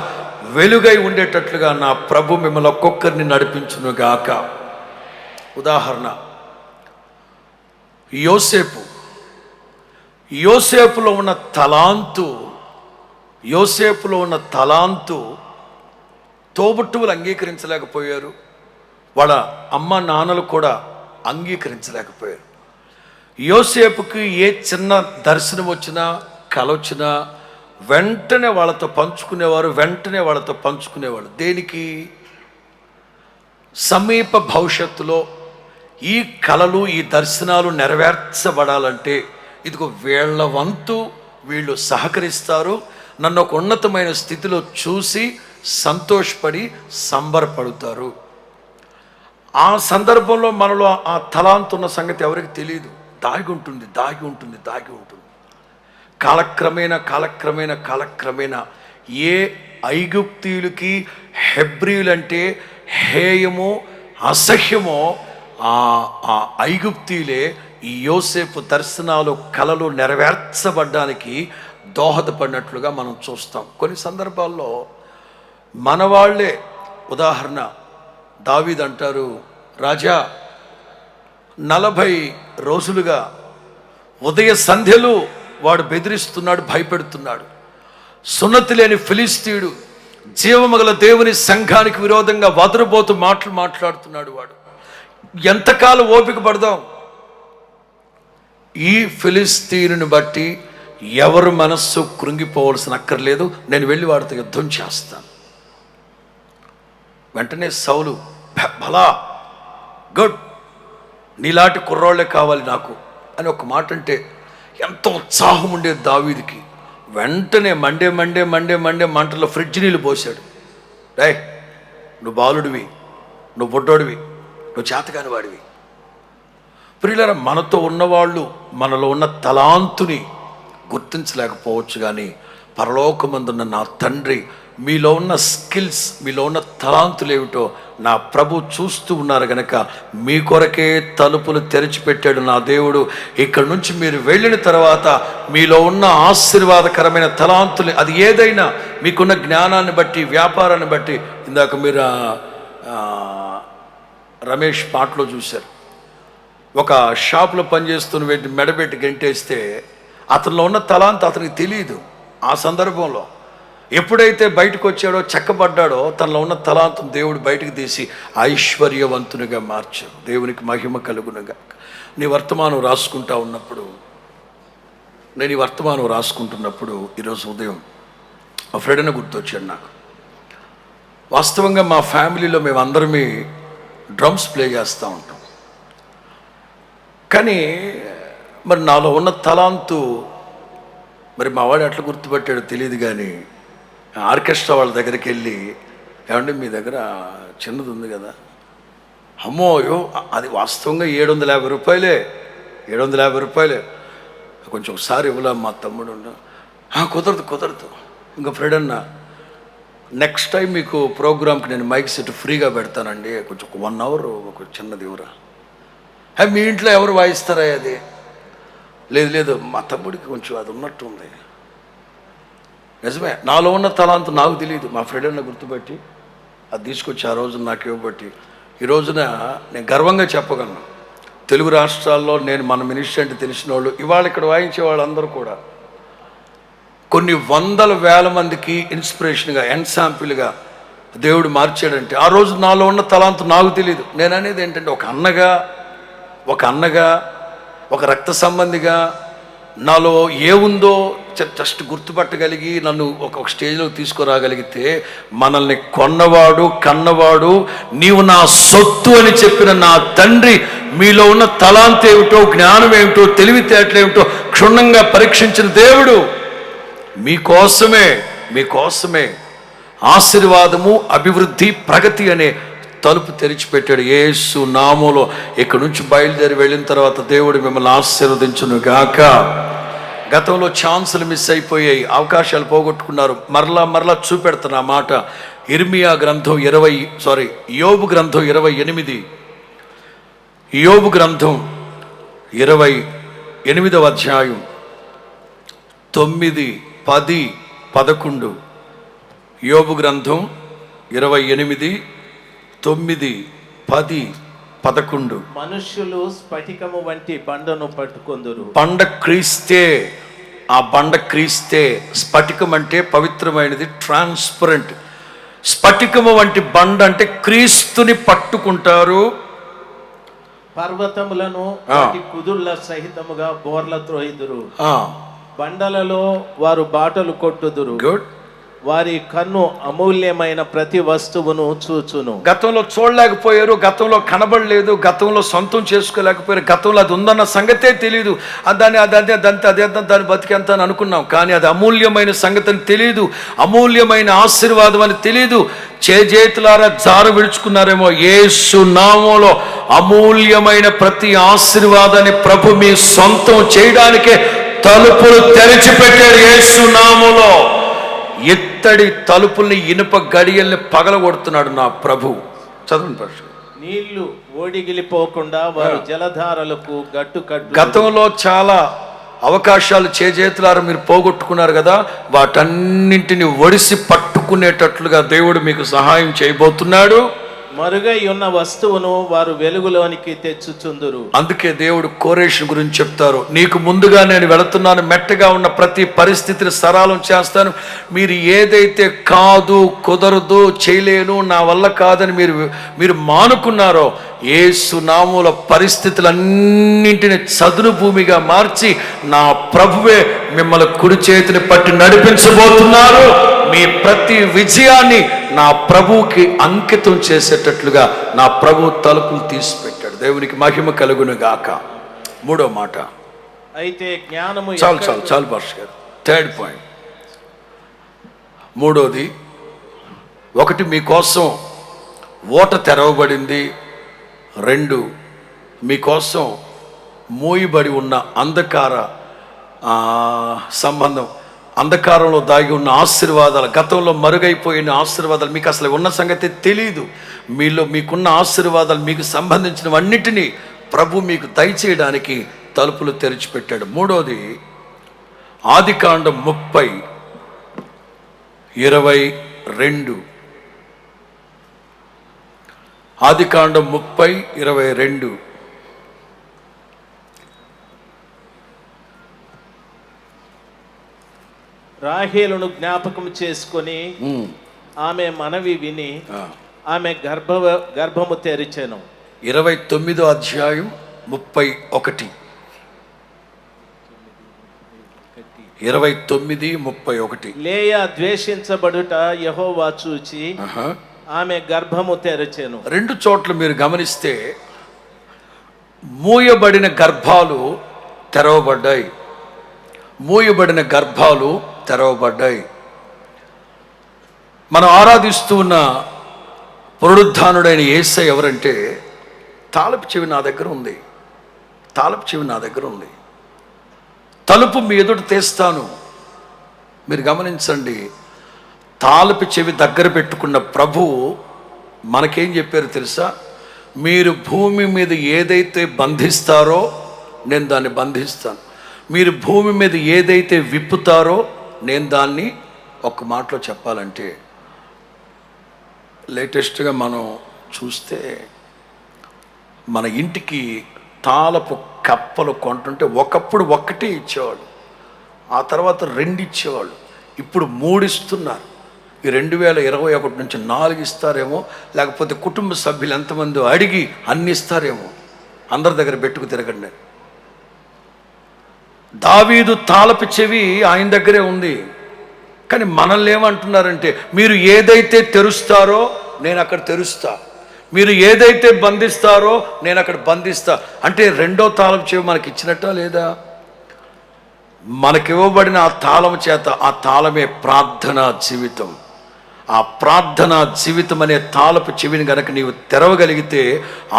Speaker 1: వెలుగై ఉండేటట్లుగా నా ప్రభు మిమ్మల్ని ఒక్కొక్కరిని నడిపించునుగాక. ఉదాహరణ, యోసేపులో ఉన్న తలాంతు తోబుట్టువులు అంగీకరించలేకపోయారు. వాళ్ళ అమ్మ నాన్నలు కూడా అంగీకరించలేకపోయారు. యోసేపుకి ఏ చిన్న దర్శనం వచ్చినా కల వచ్చినా వెంటనే వాళ్ళతో పంచుకునేవాడు. దేనికి? సమీప భవిష్యత్తులో ఈ కలలు ఈ దర్శనాలు నెరవేర్చబడాలంటే ఇదిగో వీళ్ళ వంతు వీళ్ళు సహకరిస్తారు, నన్ను ఒక ఉన్నతమైన స్థితిలో చూసి సంతోషపడి సంబరపడతారు. ఆ సందర్భంలో మనలో ఆ తలాంతు ఉన్న సంగతి ఎవరికి తెలియదు. దాగి ఉంటుంది. కాలక్రమేణా ఏ ఐగుప్తీయులకి హెబ్రీయులంటే హేయమో అసహ్యమో ఆ ఐగుప్తీయులే ఈ యోసేపు దర్శనాలు కలలు నెరవేర్చబడ్డానికి దోహదపడినట్లుగా మనం చూస్తాం. కొన్ని సందర్భాల్లో మన వాళ్ళే, ఉదాహరణ దావీదు అంటారు, రాజా 40 రోజులుగా ఉదయ సంధ్యలు వాడు బెదిరిస్తున్నాడు, భయపెడుతున్నాడు. సున్నతి లేని ఫిలిస్తీయుడు జీవమగల దేవుని సంఘానికి విరోధంగా వదరుబోతు మాటలు మాట్లాడుతున్నాడు. వాడు ఎంతకాలం ఓపిక పడదాం? ఈ ఫిలిస్తీయుని బట్టి ఎవరు మనస్సు కృంగిపోవలసిన అక్కర్లేదు, నేను వెళ్ళి వాడితో యుద్ధం చేస్తాను. వెంటనే సౌలు, భలా గుడ్, నీలాంటి కుర్రోళ్ళే కావాలి నాకు అని ఒక మాట అంటే ఎంత ఉత్సాహం ఉండేది దావీదుకి. వెంటనే మండే మంటల్లో ఫ్రిడ్జ్ నీళ్ళు పోసాడు. నువ్వు బాలుడివి, నువ్వు బుడ్డోడివి, నువ్వు చేతకాని వాడివి. ప్రియులారా, మనతో ఉన్నవాళ్ళు మనలో ఉన్న తలాంతుని గుర్తించలేకపోవచ్చు, కానీ పరలోకమందున్న నా తండ్రి మీలో ఉన్న స్కిల్స్, మీలో ఉన్న తలాంతులు ఏమిటో నా ప్రభు చూస్తూ ఉన్నారు కనుక మీ కొరకే తలుపులు తెరిచిపెట్టాడు నా దేవుడు. ఇక్కడ నుంచి మీరు వెళ్ళిన తర్వాత మీలో ఉన్న ఆశీర్వాదకరమైన తలాంతులు, అది ఏదైనా, మీకున్న జ్ఞానాన్ని బట్టి, వ్యాపారాన్ని బట్టి, ఇందాక మీరు రమేష్ పాటలో చూశారు, ఒక షాప్లో పనిచేస్తున్న మెడబెట్టి గంటేస్తే
Speaker 2: అతనిలో ఉన్న తలాంత్ అతనికి తెలియదు. ఆ సందర్భంలో ఎప్పుడైతే బయటకు వచ్చాడో, చెక్కబడ్డాడో, తనలో ఉన్న తలాంతం దేవుడు బయటకు తీసి ఐశ్వర్యవంతునిగా మార్చాడు. దేవునికి మహిమ కలుగునుగా. నీ వర్తమానం రాసుకుంటా ఉన్నప్పుడు, నేను ఈ వర్తమానం రాసుకుంటున్నప్పుడు ఈరోజు ఉదయం మా ఫ్రెండ్ని గుర్తొచ్చాడు నాకు. వాస్తవంగా మా ఫ్యామిలీలో మేమందరమే డ్రమ్స్ ప్లే చేస్తూ ఉంటాం. కానీ మరి నాలో ఉన్న తలాంతు మరి మా వాడు ఎట్లా గుర్తుపట్టాడో తెలియదు. కానీ ఆర్కెస్ట్రా వాళ్ళ దగ్గరికి వెళ్ళి, ఏమంటే మీ దగ్గర చిన్నది ఉంది కదా, అమ్మోయో అది వాస్తవంగా 750 రూపాయలే, 750 రూపాయలే, కొంచెం ఒకసారి ఇవ్వలే మా తమ్ముడు. కుదరదు. ఇంకా ఫ్రెండ్ అన్న, నెక్స్ట్ టైం మీకు ప్రోగ్రామ్కి నేను మైక్ సెట్ ఫ్రీగా పెడతానండి, కొంచెం 1 అవర్ ఒక చిన్నది ఇవ్వరా. మీ ఇంట్లో ఎవరు వాయిస్తారా అది? లేదు మా తమ్ముడికి కొంచెం అది ఉన్నట్టు ఉంది. నిజమే, నాలో ఉన్న తలాంతు నాకు తెలియదు. మా ఫ్రెండ్ అన్న గుర్తుపెట్టి అది తీసుకొచ్చి ఆ రోజున నాకు ఇవ్వబట్టి ఈ రోజున నేను గర్వంగా చెప్పగలను, తెలుగు రాష్ట్రాల్లో నేను మన మినిస్ట్రీ అంటే తెలిసిన వాళ్ళు, ఇవాళ ఇక్కడ వాయించే వాళ్ళందరూ కూడా కొన్ని వందల వేల మందికి ఇన్స్పిరేషన్గా, ఎన్సాంపుల్గా దేవుడు మార్చాడంటే ఆ రోజు నాలో ఉన్న తలాంతు నాకు తెలియదు. నేను అనేది ఏంటంటే, ఒక అన్నగా ఒక రక్త సంబంధిగా నాలో ఏముందో జస్ట్ గుర్తుపట్టగలిగి నన్ను ఒక స్టేజ్లోకి తీసుకురాగలిగితే, మనల్ని కొన్నవాడు, కన్నవాడు, నీవు నా సొత్తు అని చెప్పిన నా తండ్రి మీలో ఉన్న తలాంతు ఏమిటో, జ్ఞానం ఏమిటో, తెలివితేటలేమిటో క్షుణ్ణంగా పరీక్షించిన దేవుడు మీకోసమే ఆశీర్వాదము, అభివృద్ధి, ప్రగతి అనే తలుపు తెరిచిపెట్టాడు. యేసు నామములో ఇక్కడి నుంచి బయలుదేరి వెళ్ళిన తర్వాత దేవుడు మిమ్మల్ని ఆశీర్వదించును గాక. గతంలో ఛాన్సులు మిస్ అయిపోయాయి, అవకాశాలు పోగొట్టుకున్నారు. మరలా చూపెడుతున్న మాట, యోబు గ్రంథం 28, యోబు గ్రంథం 28వ అధ్యాయం 9, 10, 11. యోబు గ్రంథం 28, 9, 10, 11.
Speaker 3: మనుష్యులు స్ఫటికము వంటి బండను పట్టుకొందురు.
Speaker 2: ఆ బండ క్రీస్తే. స్ఫటికం అంటే పవిత్రమైనది, ట్రాన్స్పరెంట్. స్ఫటికము వంటి బండ అంటే క్రీస్తుని పట్టుకుంటారు.
Speaker 3: పర్వతములను కుదుళ్ళ సహితముగా బోర్ల త్రోయిదురు. బండలలో వారు బాటలు కొట్టుదురు.
Speaker 2: గుడ్.
Speaker 3: వారి కన్ను అమూల్యమైన ప్రతి వస్తువును చూచును.
Speaker 2: గతంలో చూడలేకపోయారు, గతంలో కనబడలేదు, గతంలో సొంతం చేసుకోలేకపోయారు, గతంలో అది ఉందన్న సంగతే తెలియదు. దాని బతికెంత అని అనుకున్నాం. కానీ అది అమూల్యమైన సంగతి అని తెలియదు, అమూల్యమైన ఆశీర్వాదం అని తెలియదు. చేతులారా జారు విడుచుకున్నారేమో. యేసు నామములో అమూల్యమైన ప్రతి ఆశీర్వాదాన్ని ప్రభు మీ సొంతం చేయడానికే తలుపులు తెరిచిపెట్టాడు. యేసు నామములో ఎత్తడి తలుపుల్ని, ఇనుప గడియల్ని పగలగొడుతున్నాడు నా ప్రభు. చదవండి పరిశుద్ధ.
Speaker 3: నీళ్లు ఓడిగిలిపోకుండా వారు జలధారలకు గట్టుకట్టు.
Speaker 2: గతంలో చాలా అవకాశాలు చేతులారా మీరు పోగొట్టుకున్నారు కదా, వాటన్నింటిని ఒడిసి పట్టుకునేటట్లుగా దేవుడు మీకు సహాయం చేయబోతున్నాడు.
Speaker 3: మరుగై ఉన్న వస్తువును వారు వెలుగులోనికి తెచ్చుచుందురు.
Speaker 2: అందుకే దేవుడు కోరేషు గురించి చెప్తారు, నీకు ముందుగా నేను వెళుతున్నాను, మెట్టగా ఉన్న ప్రతి పరిస్థితిని సరళం చేస్తాను. మీరు ఏదైతే కాదు, కుదరదు, చేయలేను, నా వల్ల కాదని మీరు మానుకున్నారో, యేసు నామముల పరిస్థితులన్నింటిని చదును భూమిగా మార్చి నా ప్రభువే మిమ్మల్ని కుడి చేతిని పట్టి నడిపించబోతున్నారు. మీ ప్రతి విజయాన్ని నా ప్రభువుకి అంకితం చేసేటట్లుగా నా ప్రభు తలుపులు తీసిపెట్టాడు. దేవునికి మహిమ కలుగును గాక. 3వ మాట.
Speaker 3: అయితే జ్ఞానము
Speaker 2: చాలు పాస్టర్ గారు. 3rd point. 3వది, 1 మీకోసం ఓట తెరవబడింది. 2 మీకోసం మూయబడి ఉన్న అంధకార సంబంధం, అంధకారంలో దాగి ఉన్న ఆశీర్వాదాలు, గతంలో మరుగైపోయిన ఆశీర్వాదాలు మీకు అసలు ఉన్న సంగతి తెలియదు. మీకున్న ఆశీర్వాదాలు, మీకు సంబంధించినవన్నిటినీ ప్రభు మీకు దయచేయడానికి తలుపులు తెరిచిపెట్టాడు. 3వది, ఆదికాండం 30:22. ఆదికాండం 30:22.
Speaker 3: రాహేలును జ్ఞాపకం చేసుకొని ఆమె మనవి విని ఆమె గర్భము తెరిచెను.
Speaker 2: 29వ అధ్యాయం 31. 29:31.
Speaker 3: లేయా ద్వేషించబడుట యెహోవా చూచి ఆమె గర్భము తెరచెను.
Speaker 2: 2 చోట్ల మీరు గమనిస్తే మూయబడిన గర్భాలు తెరవబడ్డాయి. మూయబడిన గర్భాలు తెరవబడ్డాయి. మనం ఆరాధిస్తూ ఉన్న పునరుద్ధానుడైన యేసయ్య ఎవరంటే, తాళపు చెవి నా దగ్గర ఉంది, తాళపు చెవి నా దగ్గర ఉంది, తలుపు మీ ఎదుట తీస్తాను. మీరు గమనించండి, తాళపు చెవి దగ్గర పెట్టుకున్న ప్రభువు మనకేం చెప్పారు తెలుసా? మీరు భూమి మీద ఏదైతే బంధిస్తారో నేను దాన్ని బంధిస్తాను, మీరు భూమి మీద ఏదైతే విప్పుతారో నేను దాన్ని, ఒక మాటలో చెప్పాలంటే లేటెస్ట్గా మనం చూస్తే మన ఇంటికి తాళపు కప్పలు కొంటుంటే ఒకప్పుడు ఒక్కటే ఇచ్చేవాళ్ళు, ఆ తర్వాత 2 ఇచ్చేవాళ్ళు, ఇప్పుడు 3 ఇస్తున్నారు. ఈ 2021 నుంచి 4 ఇస్తారేమో, లేకపోతే కుటుంబ సభ్యులు ఎంతమంది అడిగి అన్ని ఇస్తారేమో. అందరి దగ్గర పెట్టుకు తిరగండి. దావీదు తాళపు చెవి ఆయన దగ్గరే ఉంది. కానీ మనల్ని ఏమంటున్నారంటే, మీరు ఏదైతే తెరుస్తారో నేను అక్కడ తెరుస్తా, మీరు ఏదైతే బంధిస్తారో నేను అక్కడ బంధిస్తా. అంటే 2వ తాళం చెవి మనకి ఇచ్చినట్టా లేదా? మనకివ్వబడిన ఆ తాళం చేత, ఆ తాళమే ప్రార్థనా జీవితం. ఆ ప్రార్థనా జీవితం అనే తాళపు చెవిని గనక నీవు తెరవగలిగితే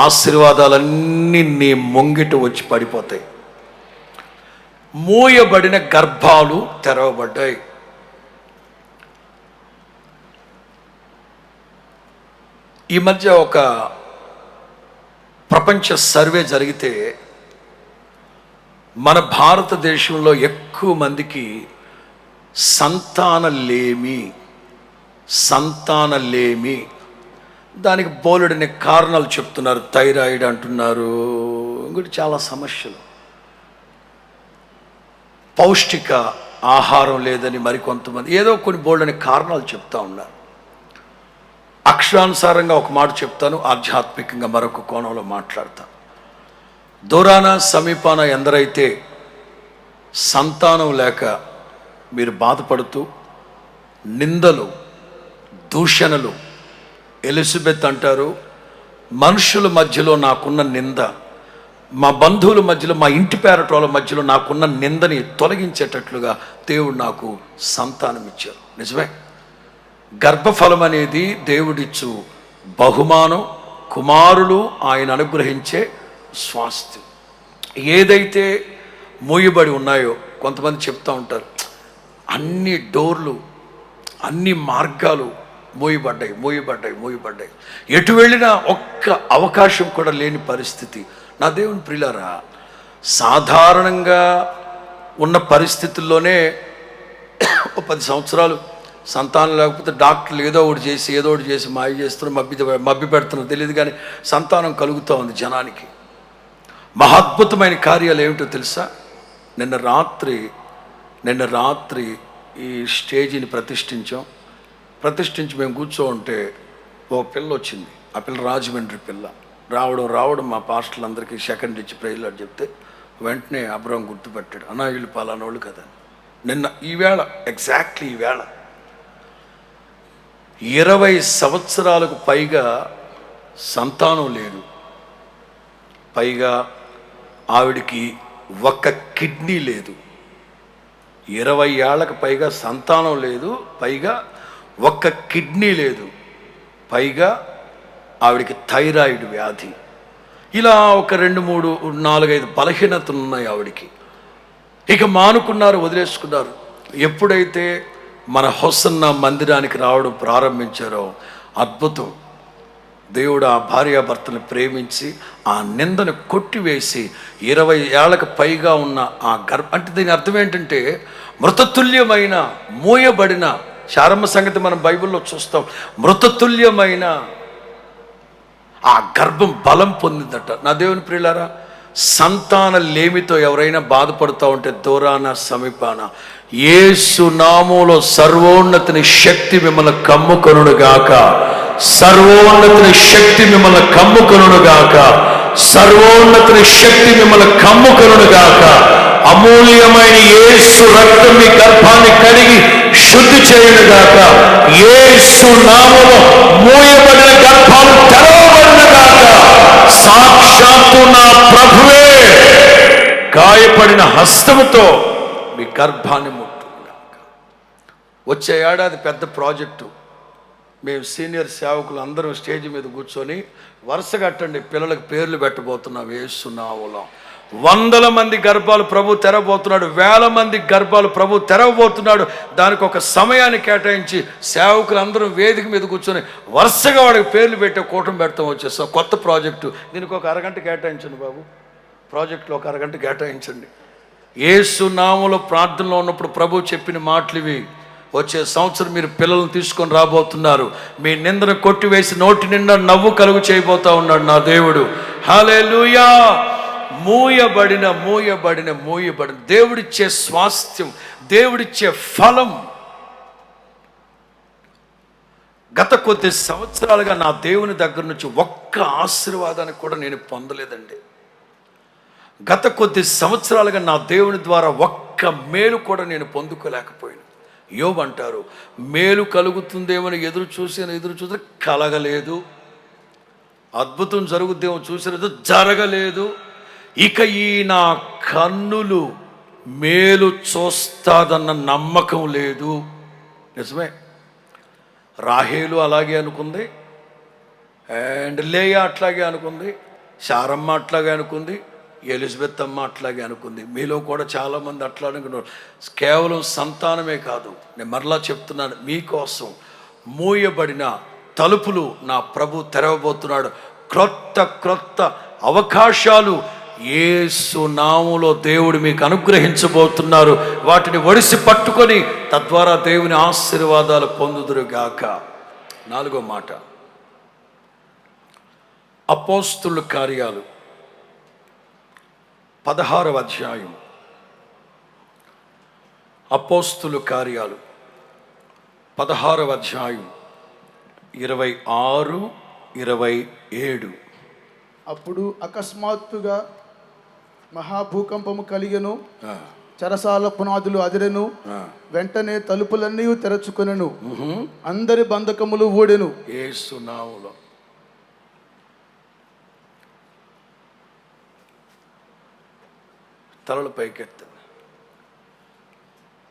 Speaker 2: ఆశీర్వాదాలన్నీ నీ ముంగిట వచ్చి పడిపోతాయి. మూయబడిన గర్భాలు తెరవబడ్డాయి. ఈ మధ్య ఒక ప్రపంచ సర్వే జరిగితే మన భారతదేశంలో ఎక్కువ మందికి సంతానలేమి, దానికి బోలెడని కారణాలు చెప్తున్నారు. థైరాయిడ్ అంటున్నారు, ఇంకోటి చాలా సమస్యలు, పౌష్టిక ఆహారం లేదని మరికొంతమంది ఏదో కొన్ని బోల్డని కారణాలు చెప్తా ఉన్నారు. అక్షరానుసారంగా ఒక మాట చెప్తాను, ఆధ్యాత్మికంగా మరొక కోణంలో మాట్లాడతాను. దూరాన సమీపాన ఎందరైతే సంతానం లేక మీరు బాధపడుతూ నిందలు, దూషణలు, ఎలిజబెత్ అంటారు, మనుషుల మధ్యలో నాకున్న నింద, మా బంధువుల మధ్యలో, మా ఇంటి పేరటోళ్ళ మధ్యలో నాకున్న నిందని తొలగించేటట్లుగా దేవుడు నాకు సంతానం ఇచ్చారు. నిజమే, గర్భఫలం అనేది దేవుడిచ్చు బహుమానం, కుమారులు ఆయన అనుగ్రహించే స్వాస్థ్యం. ఏదైతే మూయబడి ఉన్నాయో, కొంతమంది చెప్తూ ఉంటారు అన్ని డోర్లు, అన్ని మార్గాలు మూయబడ్డాయి, ఎటు వెళ్ళినా ఒక్క అవకాశం కూడా లేని పరిస్థితి. నా దేవుని ప్రియులారా, సాధారణంగా ఉన్న పరిస్థితుల్లోనే 10 సంవత్సరాలు సంతానం లేకపోతే డాక్టర్లు ఏదో ఒకటి చేసి మాయ చేస్తున్నారు, మభ్య పెడుతున్నారు తెలియదు, కానీ సంతానం కలుగుతూ ఉంది జనానికి. మహాద్భుతమైన కార్యాలు ఏమిటో తెలుసా? నిన్న రాత్రి ఈ స్టేజీని ప్రతిష్ఠించి మేము కూర్చోంటే ఓ పిల్ల వచ్చింది. ఆ పిల్ల రాజమండ్రి పిల్ల. రావడం మా పాస్టర్లందరికీ సెకండ్ ఇచ్చి ప్రైజ్లో చెప్తే వెంటనే అబ్రహం గుర్తుపెట్టాడు, అన్నా వీళ్ళు పలానోళ్ళు కదా. నిన్న ఎగ్జాక్ట్లీ ఈవేళ 20 సంవత్సరాలకు పైగా సంతానం లేదు, పైగా ఆవిడికి ఒక్క కిడ్నీ లేదు. 20 ఏళ్లకు పైగా సంతానం లేదు, పైగా ఒక్క కిడ్నీ లేదు, పైగా ఆవిడికి థైరాయిడ్ వ్యాధి. ఇలా ఒక 2, 3, 4, 5 బలహీనతలు ఉన్నాయి ఆవిడికి. ఇక మానుకున్నారు, వదిలేసుకున్నారు. ఎప్పుడైతే మన హొసన్న మందిరానికి రావడం ప్రారంభించారో అద్భుతం. దేవుడు ఆ భార్యాభర్తను ప్రేమించి ఆ నిందను కొట్టివేసి 20 ఏళ్లకు పైగా ఉన్న ఆ అంటే దీని అర్థం ఏంటంటే మృతతుల్యమైన, మూయబడిన, శారమ్మ సంగతి మనం బైబిల్లో చూస్తాం, మృతతుల్యమైన ఆ గర్భం బలం పొందిందట. నా దేవుని ప్రియులారా, సంతాన లేమితో ఎవరైనా బాధపడుతూ ఉంటే దూరాన సమీపాన యేసు నామములో సర్వోన్నతిని శక్తి మిమ్మల్ని కమ్ముకొనును గాక. సర్వోన్నతిని శక్తి మిమ్మల్ని కమ్ముకొనును గాక. సర్వోన్నతిని శక్తి మిమ్మల్ని కమ్ముకొనును గాక. అమూల్యమైన యేసు రక్తం మీ గర్భాన్ని కడిగి శుద్ధి చేయును గాక. యేసు నామములో మూయబడిన గర్భాలు తెరవబడిన గాక. సాక్షాత్తు నా ప్రభువే గాయపడిన హస్తముతో మీ గర్భాన్ని ముట్టుగాక. వచ్చే ఏడాది పెద్ద ప్రాజెక్టు. మేము సీనియర్ సేవకులు అందరూ స్టేజ్ మీద కూర్చొని వరుస కట్టండి పిల్లలకు పేర్లు పెట్టబోతున్నాం. యేసు నామములో 100 మంది గర్భాలు ప్రభు తెరవబోతున్నాడు. 1000 మంది గర్భాలు ప్రభు తెరవబోతున్నాడు. దానికి ఒక సమయాన్ని కేటాయించి సేవకులు అందరూ వేదిక మీద కూర్చొని వరుసగా వాడికి పేర్లు పెట్టే కూటమి పెడతాం. వచ్చేస్తాం కొత్త ప్రాజెక్టు. దీనికి ఒక అరగంట కేటాయించండి బాబు. ప్రాజెక్టులో ఒక అరగంట కేటాయించండి. యేసు నామములో ప్రార్థనలో ఉన్నప్పుడు ప్రభు చెప్పిన మాటలు ఇవి. వచ్చే సంవత్సరం మీరు పిల్లలను తీసుకొని రాబోతున్నారు. మీ నిందను కొట్టివేసి నోటి నిండా నవ్వు కలుగు చేయబోతా ఉన్నాడు నా దేవుడు. హల్లెలూయా. మూయబడిన దేవుడిచ్చే స్వాస్థ్యం, దేవుడిచ్చే ఫలం. గత కొద్ది సంవత్సరాలుగా నా దేవుని దగ్గర నుంచి ఒక్క ఆశీర్వాదాన్ని కూడా నేను పొందలేదండి. గత కొద్ది సంవత్సరాలుగా నా దేవుని ద్వారా ఒక్క మేలు కూడా నేను పొందుకోలేకపోయాను. యోబు అంటారు, మేలు కలుగుతుందేమని ఎదురు చూసి కలగలేదు. అద్భుతం జరుగుద్దేమో చూసినది జరగలేదు. ఇక ఈ నా కన్నులు మేలు చూస్తాదన్న నమ్మకం లేదు. నిజమే. రాహేలు అలాగే అనుకుంది, అండ్ లేయా అట్లాగే అనుకుంది, శారమ్మ అట్లాగే అనుకుంది, ఎలిజబెత్ అమ్మ అట్లాగే అనుకుంది. మీలో కూడా చాలామంది అట్లా అనుకున్నారు. కేవలం సంతానమే కాదు, నేను మరలా చెప్తున్నాను, మీకోసం మూయబడిన తలుపులు నా ప్రభు తెరవబోతున్నాడు. క్రొత్త అవకాశాలు యేసు నామములో దేవుడు మీకు అనుగ్రహించబోతున్నారు. వాటిని ఒడిసి పట్టుకొని తద్వారా దేవుని ఆశీర్వాదాలు పొందుదురుగాక. 4వ మాట, అపోస్తుల కార్యాలు 16వ అధ్యాయం. అపోస్తుల కార్యాలు 16వ అధ్యాయం 26, 27.
Speaker 4: అప్పుడు అకస్మాత్తుగా మహాభూకంపము కలిగెను, చెరసాల పునాదులు అదిరెను, వెంటనే తలుపులన్నీ తెరచుకొనెను, అందరి బంధకములు ఊడెను.
Speaker 2: యేసు నామములో తలల పైకెత్త.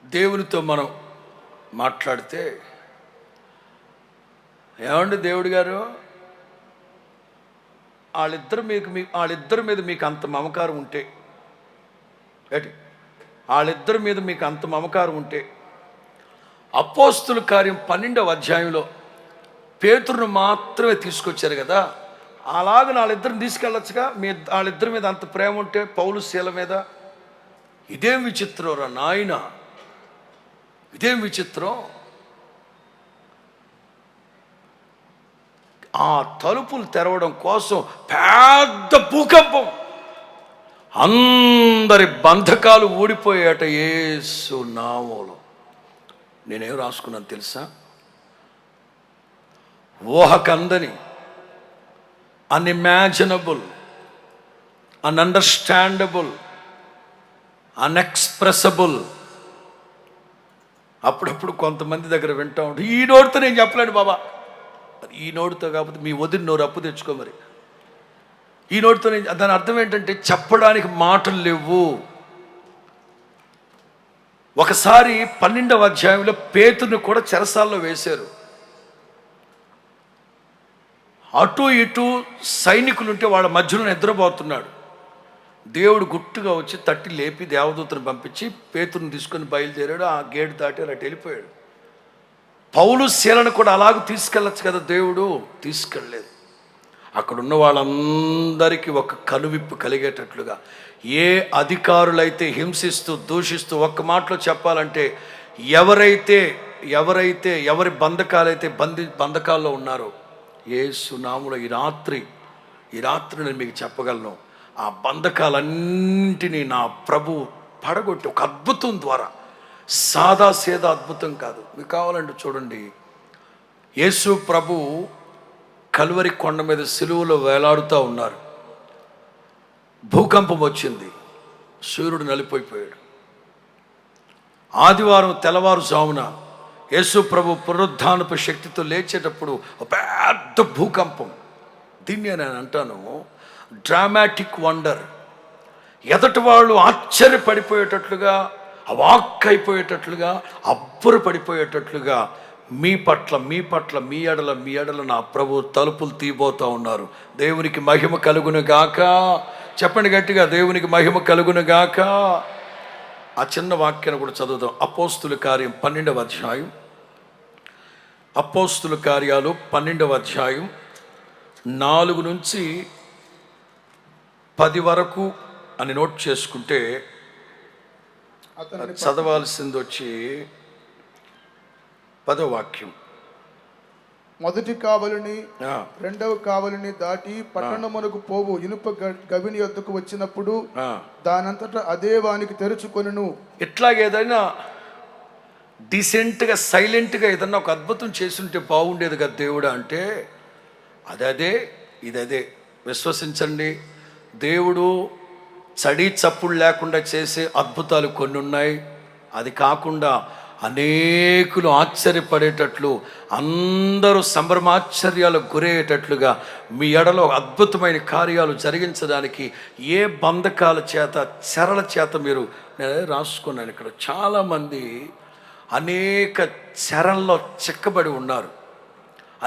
Speaker 2: దేవునితో మనం మాట్లాడితే, ఏమండి దేవుడు గారు, వాళ్ళిద్దరి మీద మీకు అంత మమకారం ఉంటే, వాళ్ళిద్దరి మీద మీకు అంత మమకారం ఉంటే అపోస్తుల కార్యం 12వ అధ్యాయంలో పేతురును మాత్రమే తీసుకొచ్చారు కదా, అలాగ వాళ్ళిద్దరిని తీసుకెళ్ళొచ్చుగా. వాళ్ళిద్దరి మీద అంత ప్రేమ ఉంటే పౌలు శీల మీద. ఇదేం విచిత్రం రా నాయన, ఇదేం విచిత్రం. ఆ తలుపులు తెరవడం కోసం పెద్ద భూకంపం, అందరి బంధకాలు ఊడిపోయాట యేసు నామములో. నేనేం రాసుకున్నాను తెలుసా? ఊహకందని, అన్ఇమాజినబుల్, అన్అండర్స్టాండబుల్, అన్ఎక్స్ప్రెసబుల్. అప్పుడప్పుడు కొంతమంది దగ్గర వింటూ ఉంటాడు, ఈ నోటితో నేను చెప్పలేను బాబా. ఈ నోటితో కాకపోతే మీ వదిన నోరు అప్పు తెచ్చుకో. మరి ఈ నోటితో దాని అర్థం ఏంటంటే చెప్పడానికి మాటలు లేవు. ఒకసారి 12వ అధ్యాయంలో పేతురుని కూడా చెరసాల్లో వేశారు. అటు ఇటు సైనికులుంటే వాళ్ళ మధ్యలో నిద్రపోతున్నాడు. దేవుడు గుట్టుగా వచ్చి తట్టి లేపి దేవదూతను పంపించి పేతురుని తీసుకొని బయలుదేరాడు. ఆ గేటు దాటి అటు వెళ్ళిపోయాడు. పౌలు శీలను కూడా అలాగ తీసుకెళ్ళచ్చు కదా దేవుడు, తీసుకెళ్ళలేదు. అక్కడున్న వాళ్ళందరికీ ఒక కనువిప్పు కలిగేటట్లుగా, ఏ అధికారులైతే హింసిస్తూ దూషిస్తూ, ఒక్క మాటలో చెప్పాలంటే ఎవరి బంధకాలైతే బంధకాల్లో ఉన్నారో యేసు నామములో ఈ రాత్రి నేను మీకు చెప్పగలను, ఆ బంధకాలన్నింటినీ నా ప్రభు పడగొట్టి ఒక అద్భుతం ద్వారా, సాదా సేదా అద్భుతం కాదు. మీకు కావాలంటే చూడండి, యేసు ప్రభు కల్వరి కొండ మీద సిలువలో వేలాడుతూ ఉన్నారు. భూకంపం వచ్చింది, సూర్యుడు నలిపోయిపోయాడు. ఆదివారం తెల్లవారుజామున యేసు ప్రభు పునరుద్ధానపు శక్తితో లేచేటప్పుడు ఒక పెద్ద భూకంపం. దీన్ని నేను అంటాను డ్రామాటిక్ వండర్. ఎదటి వాళ్ళు ఆశ్చర్యపడిపోయేటట్లుగా, అవాక్కైపోయేటట్లుగా, అబ్బురు పడిపోయేటట్లుగా మీ పట్ల మీ ఎడల నా ప్రభు తలుపులు తీయబోతూ ఉన్నారు. దేవునికి మహిమ కలుగును గాక. చెప్పండి గట్టిగా, దేవునికి మహిమ కలుగును గాక. ఆ చిన్న వాక్యాన్ని కూడా చదువుదాం. అపోస్తుల కార్యం 12వ అధ్యాయం, అపోస్తుల కార్యాలు 12వ అధ్యాయం 4 నుంచి 10 వరకు అని నోట్ చేసుకుంటే
Speaker 4: అతనిని
Speaker 2: చదవాల్సింది వచ్చి 10వ వాక్యం.
Speaker 4: మొదటి కావలిని రెండవ కావలిని దాటి పట్టణమునకు పోవు ఇనుప గవిని యొద్దకు వచ్చినప్పుడు దానంతటా అదే వానికి తెరుచుకొనును.
Speaker 2: ఇట్లాగే ఏదైనా డీసెంట్గా సైలెంట్గా ఏదన్నా ఒక అద్భుతం చేసుంటే బాగుండేది కదా దేవుడా అంటే అదే ఇదే. విశ్వసించండి, దేవుడు చడి చప్పుడు లేకుండా చేసే అద్భుతాలు కొన్ని ఉన్నాయి. అది కాకుండా అనేకులు ఆశ్చర్యపడేటట్లు, అందరూ సంభ్రమాశ్చర్యాలకు గురయ్యేటట్లుగా మీ ఎడలో అద్భుతమైన కార్యాలు జరిగించడానికి ఏ బంధకాల చేత, చెరల చేత మీరు, నేను రాసుకున్నాను ఇక్కడ, చాలామంది అనేక చెరల్లో చిక్కబడి ఉన్నారు.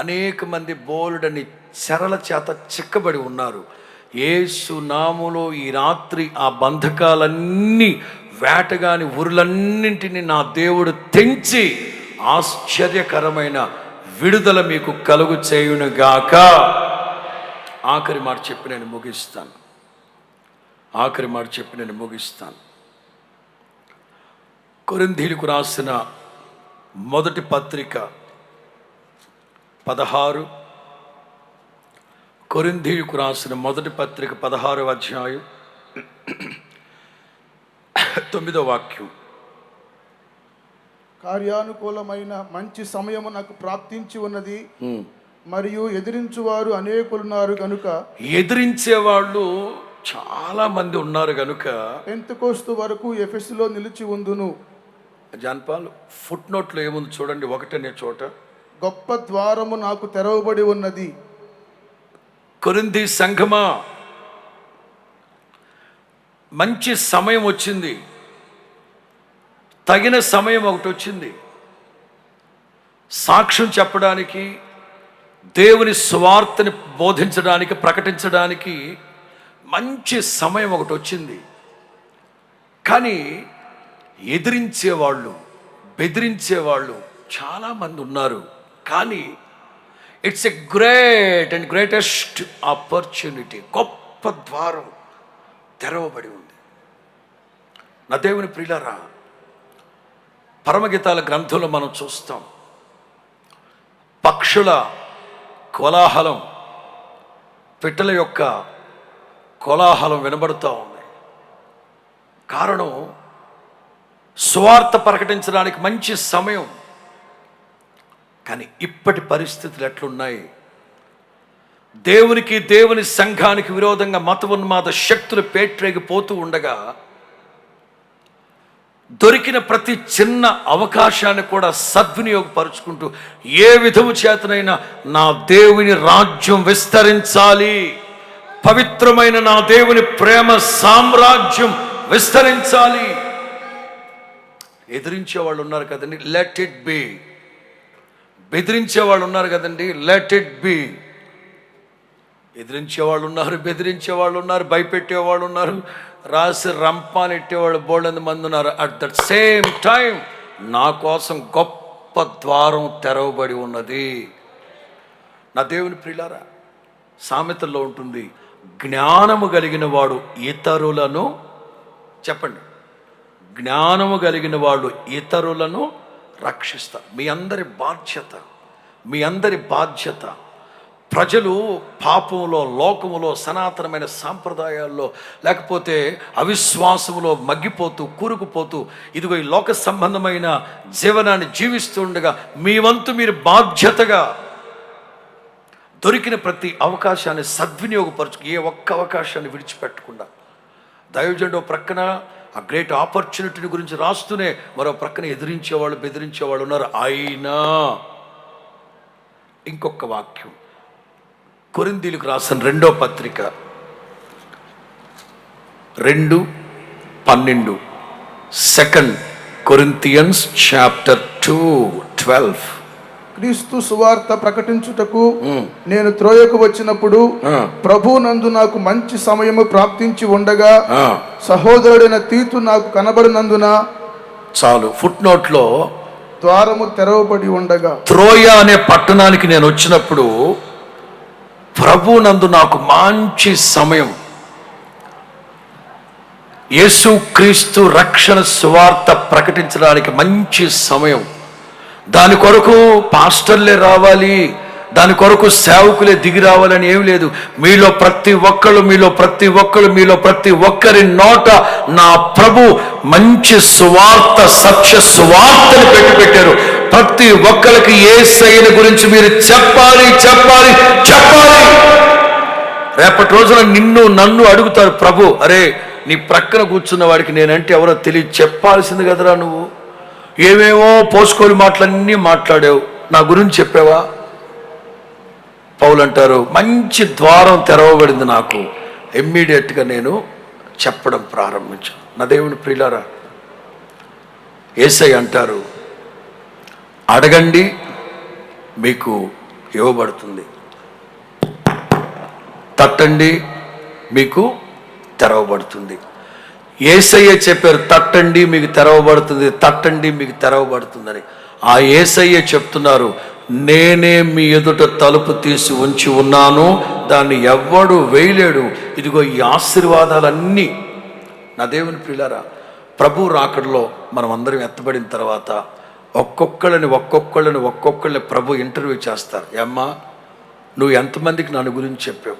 Speaker 2: అనేక మంది బోలుడని చెరల చేత చిక్కబడి ఉన్నారు. యేసు నామములో ఈ రాత్రి ఆ బంధకాలన్నీ, వేటగాని ఊరులన్నింటినీ నా దేవుడు తెంచి ఆశ్చర్యకరమైన విడుదల మీకు కలుగు చేయునుగాక. ఆఖరి మాట చెప్పి నేను ముగిస్తాను. కొరింథీయులకు రాసిన మొదటి పత్రిక 16, కొరింథీయులకు రాసిన మొదటి పత్రిక 16వ అధ్యాయం 9వ వాక్యం.
Speaker 4: కార్యానుకూలమైన మంచి సమయము నాకు ప్రాప్తించి ఉన్నది, మరియు ఎదిరించువారు అనేకులున్నారు గనుక,
Speaker 2: ఎదిరించేవాళ్ళు చాలా మంది ఉన్నారు గనుక
Speaker 4: పెంతెకోస్తు వరకు ఎఫెసులో నిలిచి ఉందును.
Speaker 2: జాన్పాల్ ఫుట్ నోట్లో ఏముంది చూడండి, 1 చోట,
Speaker 4: గొప్ప ద్వారము నాకు తెరవబడి ఉన్నది.
Speaker 2: కొరింథీ సంఘమా, మంచి సమయం వచ్చింది, తగిన సమయం ఒకటి వచ్చింది. సాక్ష్యం చెప్పడానికి, దేవుని సువార్తని బోధించడానికి, ప్రకటించడానికి మంచి సమయం ఒకటి వచ్చింది. కానీ ఎదిరించేవాళ్ళు, బెదిరించేవాళ్ళు చాలామంది ఉన్నారు. కానీ it's a great and greatest opportunity. గొప్ప ద్వారం తెరవబడి ఉంది. నా దేవుని ప్రియులారా, పరమగీతాల గ్రంథంలో మనం చూస్తాం, పక్షుల కోలాహలం, పిట్టల యొక్క కోలాహలం వినబడుతూ ఉంది. కారణం, సువార్త ప్రకటించడానికి మంచి సమయం. కానీ ఇప్పటి పరిస్థితులు ఎట్లున్నాయి? దేవునికి, దేవుని సంఘానికి విరోధంగా మతోన్మాద శక్తులు పేట్రేగిపోతూ ఉండగా, దొరికిన ప్రతి చిన్న అవకాశాన్ని కూడా సద్వినియోగపరుచుకుంటూ ఏ విధము చేతనైనా నా దేవుని రాజ్యం విస్తరించాలి, పవిత్రమైన నా దేవుని ప్రేమ సామ్రాజ్యం విస్తరించాలి. ఎదిరించే వాళ్ళు ఉన్నారు కదండి, లెట్ ఇట్ బి. బెదిరించే వాళ్ళు ఉన్నారు కదండి, లెట్ ఇట్ బి. ఎదిరించే వాళ్ళు ఉన్నారు, బెదిరించే వాళ్ళు ఉన్నారు, భయపెట్టేవాళ్ళు ఉన్నారు, రాసి రంపానెట్టేవాళ్ళు బోల్డంత మంది ఉన్నారు. అట్ దట్ సేమ్ టైం నా కోసం గొప్ప ద్వారం తెరవబడి ఉన్నది. నా దేవుని ప్రియులారా, సామెతల్లో ఉంటుంది, జ్ఞానము కలిగిన వాడు ఇతరులను, చెప్పండి, జ్ఞానము కలిగిన వాడు ఇతరులను రక్షిస్తారు. మీ అందరి బాధ్యత ప్రజలు పాపంలో, లోకములో, సనాతనమైన సాంప్రదాయాల్లో, లేకపోతే అవిశ్వాసములో మగ్గిపోతూ, కూరుకుపోతూ, ఇదిగో ఈ లోక సంబంధమైన జీవనాన్ని జీవిస్తుండగా మీ వంతు మీరు బాధ్యతగా దొరికిన ప్రతి అవకాశాన్ని సద్వినియోగపరచు, ఏ ఒక్క అవకాశాన్ని విడిచిపెట్టకుండా. దైవజనుడు ప్రక్కన ఆ గ్రేట్ ఆపర్చునిటీని గురించి రాస్తూనే మరో ప్రక్కన ఎదిరించేవాళ్ళు, బెదిరించేవాళ్ళు ఉన్నారు. అయినా ఇంకొక వాక్యం, కొరింథీయులకు రాసిన 2వ పత్రిక 2:12, 2 Corinthians chapter 2:12.
Speaker 4: క్రీస్తు సువార్త ప్రకటించుటకు నేను త్రోయకు వచ్చినప్పుడు ప్రభువునందు నాకు మంచి సమయము ప్రాప్తించి ఉండగా సహోదరుడైన తీతు నాకు కనబడినందున,
Speaker 2: చాలు, ఫుట్ నోట్లో
Speaker 4: ద్వారము తెరవబడి ఉండగా,
Speaker 2: త్రోయ అనే పట్టణానికి నేను వచ్చినప్పుడు ప్రభువునందు నాకు మంచి సమయం, యేసుక్రీస్తు రక్షణ సువార్త ప్రకటించడానికి మంచి సమయం. దాని కొరకు పాస్టర్లే రావాలి, దాని కొరకు సేవకులే దిగి రావాలని ఏం లేదు. మీలో ప్రతి ఒక్కరి నోట నా ప్రభు మంచి సువార్త, సత్య సువార్తను పెట్టారు. ప్రతి ఒక్కరికి యేసయ్యను గురించి మీరు చెప్పాలి. రేపటి రోజున నిన్ను నన్ను అడుగుతారు, ప్రభు, అరే నీ ప్రక్కన కూర్చున్న వాడికి నేనంటే ఎవరో తెలియదు, చెప్పాల్సింది కదరా, నువ్వు ఏమేమో పోసుకోని మాటలన్నీ మాట్లాడావు, నా గురించి చెప్పావా? పౌలు అంటారు, మంచి ద్వారం తెరవబడింది నాకు, ఇమ్మీడియట్గా నేను చెప్పడం ప్రారంభించాను. నా దేవుని ప్రియులారా, యేసయ్య అంటారు, అడగండి మీకు ఇవ్వబడుతుంది, తట్టండి మీకు తెరవబడుతుంది. యేసయ్య చెప్పారు, తట్టండి మీకు తెరవబడుతుందని. ఆ యేసయ్య చెప్తున్నారు, నేనే మీ ఎదుట తలుపు తీసి ఉంచి ఉన్నాను, దాన్ని ఎవ్వడు వేయలేడు. ఇదిగో ఈ ఆశీర్వాదాలన్నీ. నా దేవుని ప్రియులారా, ప్రభు రాకడలో మనం అందరం ఎత్తబడిన తర్వాత ఒక్కొక్కళ్ళని ప్రభు ఇంటర్వ్యూ చేస్తారు. అమ్మా, నువ్వు ఎంతమందికి నన్ను గురించి చెప్పావు?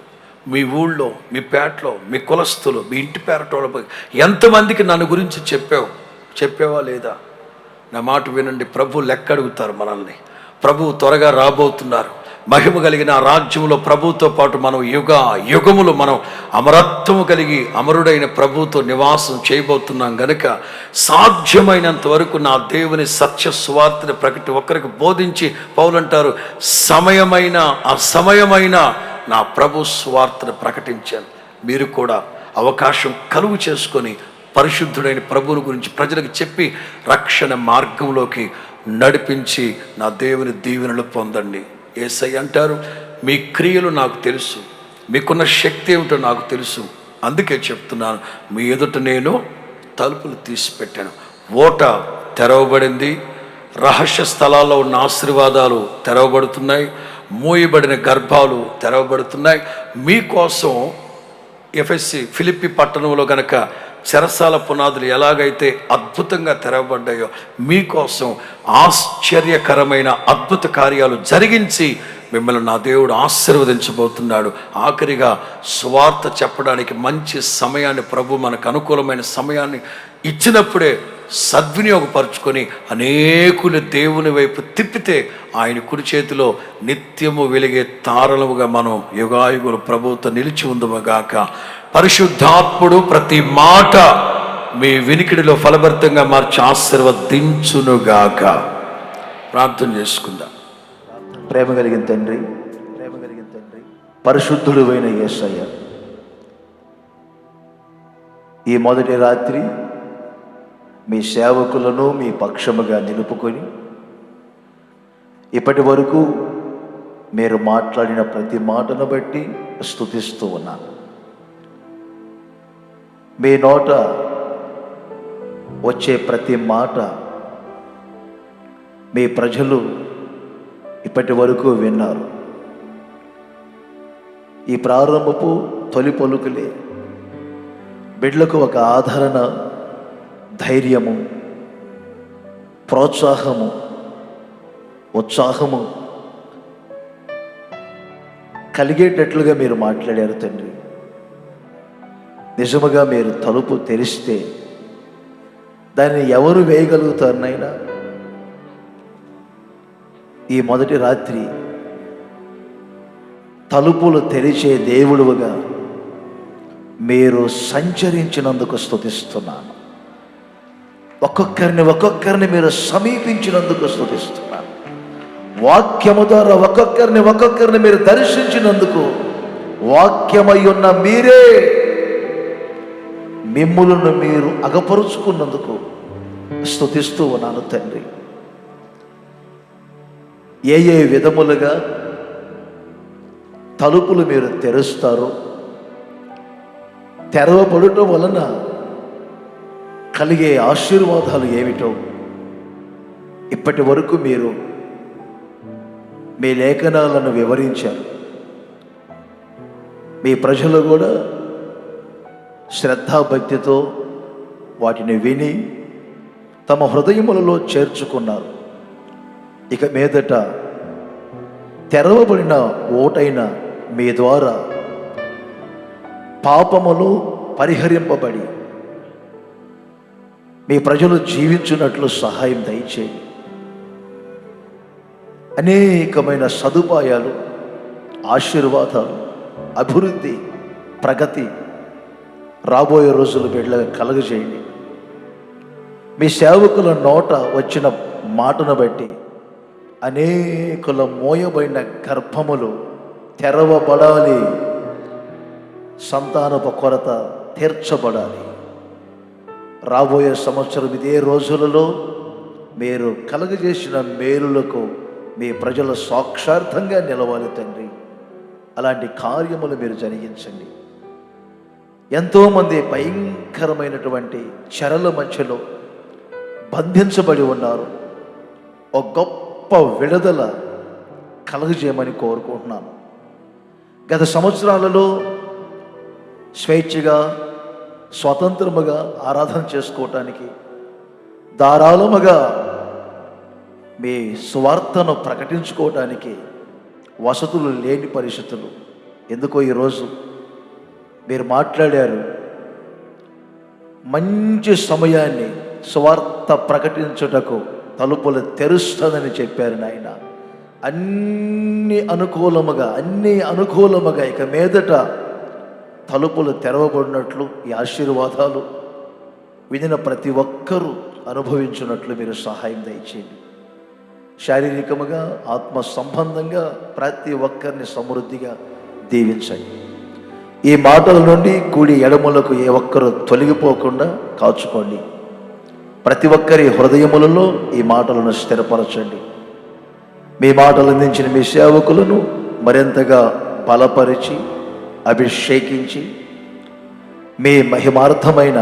Speaker 2: మీ ఊళ్ళో, మీ పేటలో, మీ కులస్తులు, మీ ఇంటి పేరటోళ్ళ ఎంతమందికి నన్ను గురించి చెప్పావా లేదా? నా మాట వినండి, ప్రభు లెక్క అడుగుతారు మనల్ని. ప్రభు త్వరగా రాబోతున్నారు. మహిమ కలిగిన రాజ్యంలో ప్రభుతో పాటు మనం యుగములు మనం అమరత్వము కలిగి అమరుడైన ప్రభుతో నివాసం చేయబోతున్నాం గనుక సాధ్యమైనంత వరకు నా దేవుని సత్య సువార్తని ఒక్కరికి బోధించి, పౌలు అంటారు, సమయమైన నా ప్రభు సువార్తను ప్రకటించాను. మీరు కూడా అవకాశం కలుగు చేసుకొని పరిశుద్ధుడైన ప్రభువుని గురించి ప్రజలకు చెప్పి రక్షణ మార్గంలోకి నడిపించి నా దేవుని దీవెనలు పొందండి. యేసయ్య అంటారు, మీ క్రియలు నాకు తెలుసు, మీకున్న శక్తి ఏమిటో నాకు తెలుసు, అందుకే చెప్తున్నాను, మీ ఎదుట నేను తలుపులు తీసిపెట్టాను. ఓట తెరవబడింది, రహస్య స్థలాల్లో ఉన్న ఆశీర్వాదాలు తెరవబడుతున్నాయి, మూయబడిన గర్భాలు తెరవబడుతున్నాయి. మీకోసం ఫిలిప్పి పట్టణంలో గనక చెరసాల పునాదులు ఎలాగైతే అద్భుతంగా తెరవబడ్డాయో, మీకోసం ఆశ్చర్యకరమైన అద్భుత కార్యాలు జరిగించి మిమ్మల్ని నా దేవుడు ఆశీర్వదించబోతున్నాడు. ఆఖరిగా సువార్త చెప్పడానికి మంచి సమయాన్ని ప్రభు మనకు అనుకూలమైన సమయాన్ని ఇచ్చినప్పుడే సద్వినియోగపరుచుకొని అనేకులు దేవుని వైపు తిప్పితే ఆయన కుడి చేతిలో నిత్యము వెలిగే తారలముగా మనం యుగాయుగులు ప్రభువుతో నిలిచి ఉందముగాక. పరిశుద్ధాత్ముడు ప్రతి మాట మీ వినికిడిలో ఫలభరితంగా మార్చి ఆశీర్వదించునుగాక. ప్రార్థన చేసుకుందాం.
Speaker 5: ప్రేమ కలిగిన తండ్రి, పరిశుద్ధుడు అయిన యేసయ్య, ఈ మొదటి రాత్రి మీ సేవకులను మీ పక్షముగా నిలుపుకొని ఇప్పటి వరకు మీరు మాట్లాడిన ప్రతి మాటను బట్టి స్తుతిస్తూ ఉన్నాను. మీ నోట వచ్చే ప్రతి మాట మీ ప్రజలు ఇప్పటి వరకు విన్నారు. ఈ ప్రారంభపు తొలి పలుకులే బిడ్డలకు ఒక ఆదరణ, ధైర్యము, ప్రోత్సాహము, ఉత్సాహము కలిగేటట్లుగా మీరు మాట్లాడారు తండ్రి. నిజముగా మీరు తలుపు తెరిస్తే దాన్ని ఎవరు వేయగలుగుతారు నాయనా? ఈ మొదటి రాత్రి తలుపులు తెరిచే దేవుడుగా మీరు సంచరించినందుకు స్తుతిస్తున్నాను. ఒక్కొక్కరిని మీరు సమీపించినందుకు స్తుతిస్తున్నాను. వాక్యము ద్వారా ఒక్కొక్కరిని మీరు దర్శించినందుకు, వాక్యమై ఉన్న మీరే మిమ్ములను మీరు అగపరుచుకున్నందుకు స్తుతిస్తూ ఉన్నాను తండ్రి. ఏ విధములుగా తలుపులు మీరు తెరుస్తారో, తెరవబడటం వలన కలిగే ఆశీర్వాదాలు ఏమిటో ఇప్పటి వరకు మీరు మీ లేఖనాలను వివరించారు. మీ ప్రజలు కూడా శ్రద్ధాభక్తితో వాటిని విని తమ హృదయములలో చేర్చుకున్నారు. ఇక మీదట తెరవబడిన ఓటైన మీ ద్వారా పాపములు పరిహరింపబడి మీ ప్రజలు జీవించున్నట్లు సహాయం దయచేయండి. అనేకమైన సదుపాయాలు, ఆశీర్వాదాలు, అభివృద్ధి, ప్రగతి రాబోయే రోజులు బిడ్డలుగా కలుగజేయండి. మీ సేవకుల నోట వచ్చిన మాటను బట్టి అనేకుల మోయబడిన గర్భములు తెరవబడాలి, సంతానపు కొరత తీర్చబడాలి. రాబోయే సంవత్సరం ఇదే రోజులలో మీరు కలుగజేసిన మేలులకు మీ ప్రజల సాక్షార్థంగా నిలవాలి తండ్రి. అలాంటి కార్యములు మీరు జరిగించండి. ఎంతోమంది భయంకరమైనటువంటి చెరల మధ్యలో బంధించబడి ఉన్నారు. ఒక గొప్ప విడుదల కలుగజేయమని కోరుకుంటున్నాను. గత సంవత్సరాలలో స్వేచ్ఛగా, స్వతంత్రముగా ఆరాధన చేసుకోవటానికి, ధారాళముగా మీ సువార్తను ప్రకటించుకోవటానికి వసతులు లేని పరిస్థితులు. ఎందుకో ఈరోజు మీరు మాట్లాడారు, మంచి సమయాన్ని సువార్త ప్రకటించుటకు తలుపులు తెరుస్తుందని చెప్పారు నాయన. అన్ని అనుకూలముగా ఇక మీదట తలుపులు తెరవబడినట్లు ఈ ఆశీర్వాదాలు వినిన ప్రతి ఒక్కరూ అనుభవించినట్లు మీరు సహాయం దయచేయండి. శారీరకముగా, ఆత్మ సంబంధంగా ప్రతి ఒక్కరిని సమృద్ధిగా దీవించండి. ఈ మాటల నుండి కూడి ఎడములకు ఏ ఒక్కరు తొలగిపోకుండా కాచుకోండి. ప్రతి ఒక్కరి హృదయములలో ఈ మాటలను స్థిరపరచండి. మీ మాటలు అందించిన మీ సేవకులను మరింతగా బలపరిచి, అభిషేకించి, మీ మహిమార్థమైన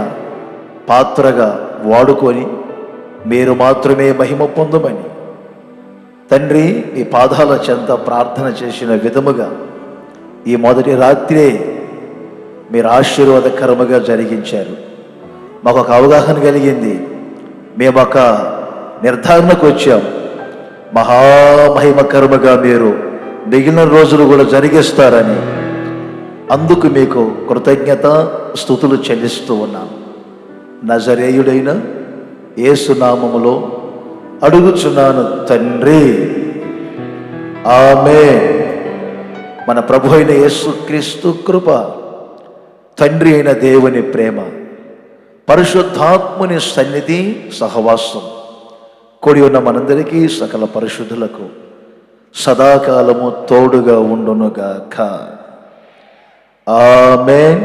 Speaker 5: పాత్రగా వాడుకొని మీరు మాత్రమే మహిమ పొందమని తండ్రి మీ పాదాల చెంత ప్రార్థన చేసిన విధముగా ఈ మొదటి రాత్రే మీరు ఆశీర్వాదకరముగా జరిగించారు. మాకు ఒక అవగాహన కలిగింది. మేము ఒక నిర్ధారణకు వచ్చాం. మహామహిమకరముగా మీరు మిగిలిన రోజులు కూడా జరిగిస్తారని. అందుకు మీకు కృతజ్ఞత స్తుతులు చెల్లిస్తూ ఉన్నాను. నజరేయుడైన యేసు నామములో అడుగుచున్నాను తండ్రి, ఆమేన్. మన ప్రభు అయిన యేసుక్రీస్తు కృప, తండ్రి అయిన దేవుని ప్రేమ, పరిశుద్ధాత్ముని సన్నిధి, సహవాసం కూడి ఉన్న మనందరికీ సకల పరిశుద్ధులకు సదాకాలము తోడుగా ఉండునుగాక. ఆమేన్.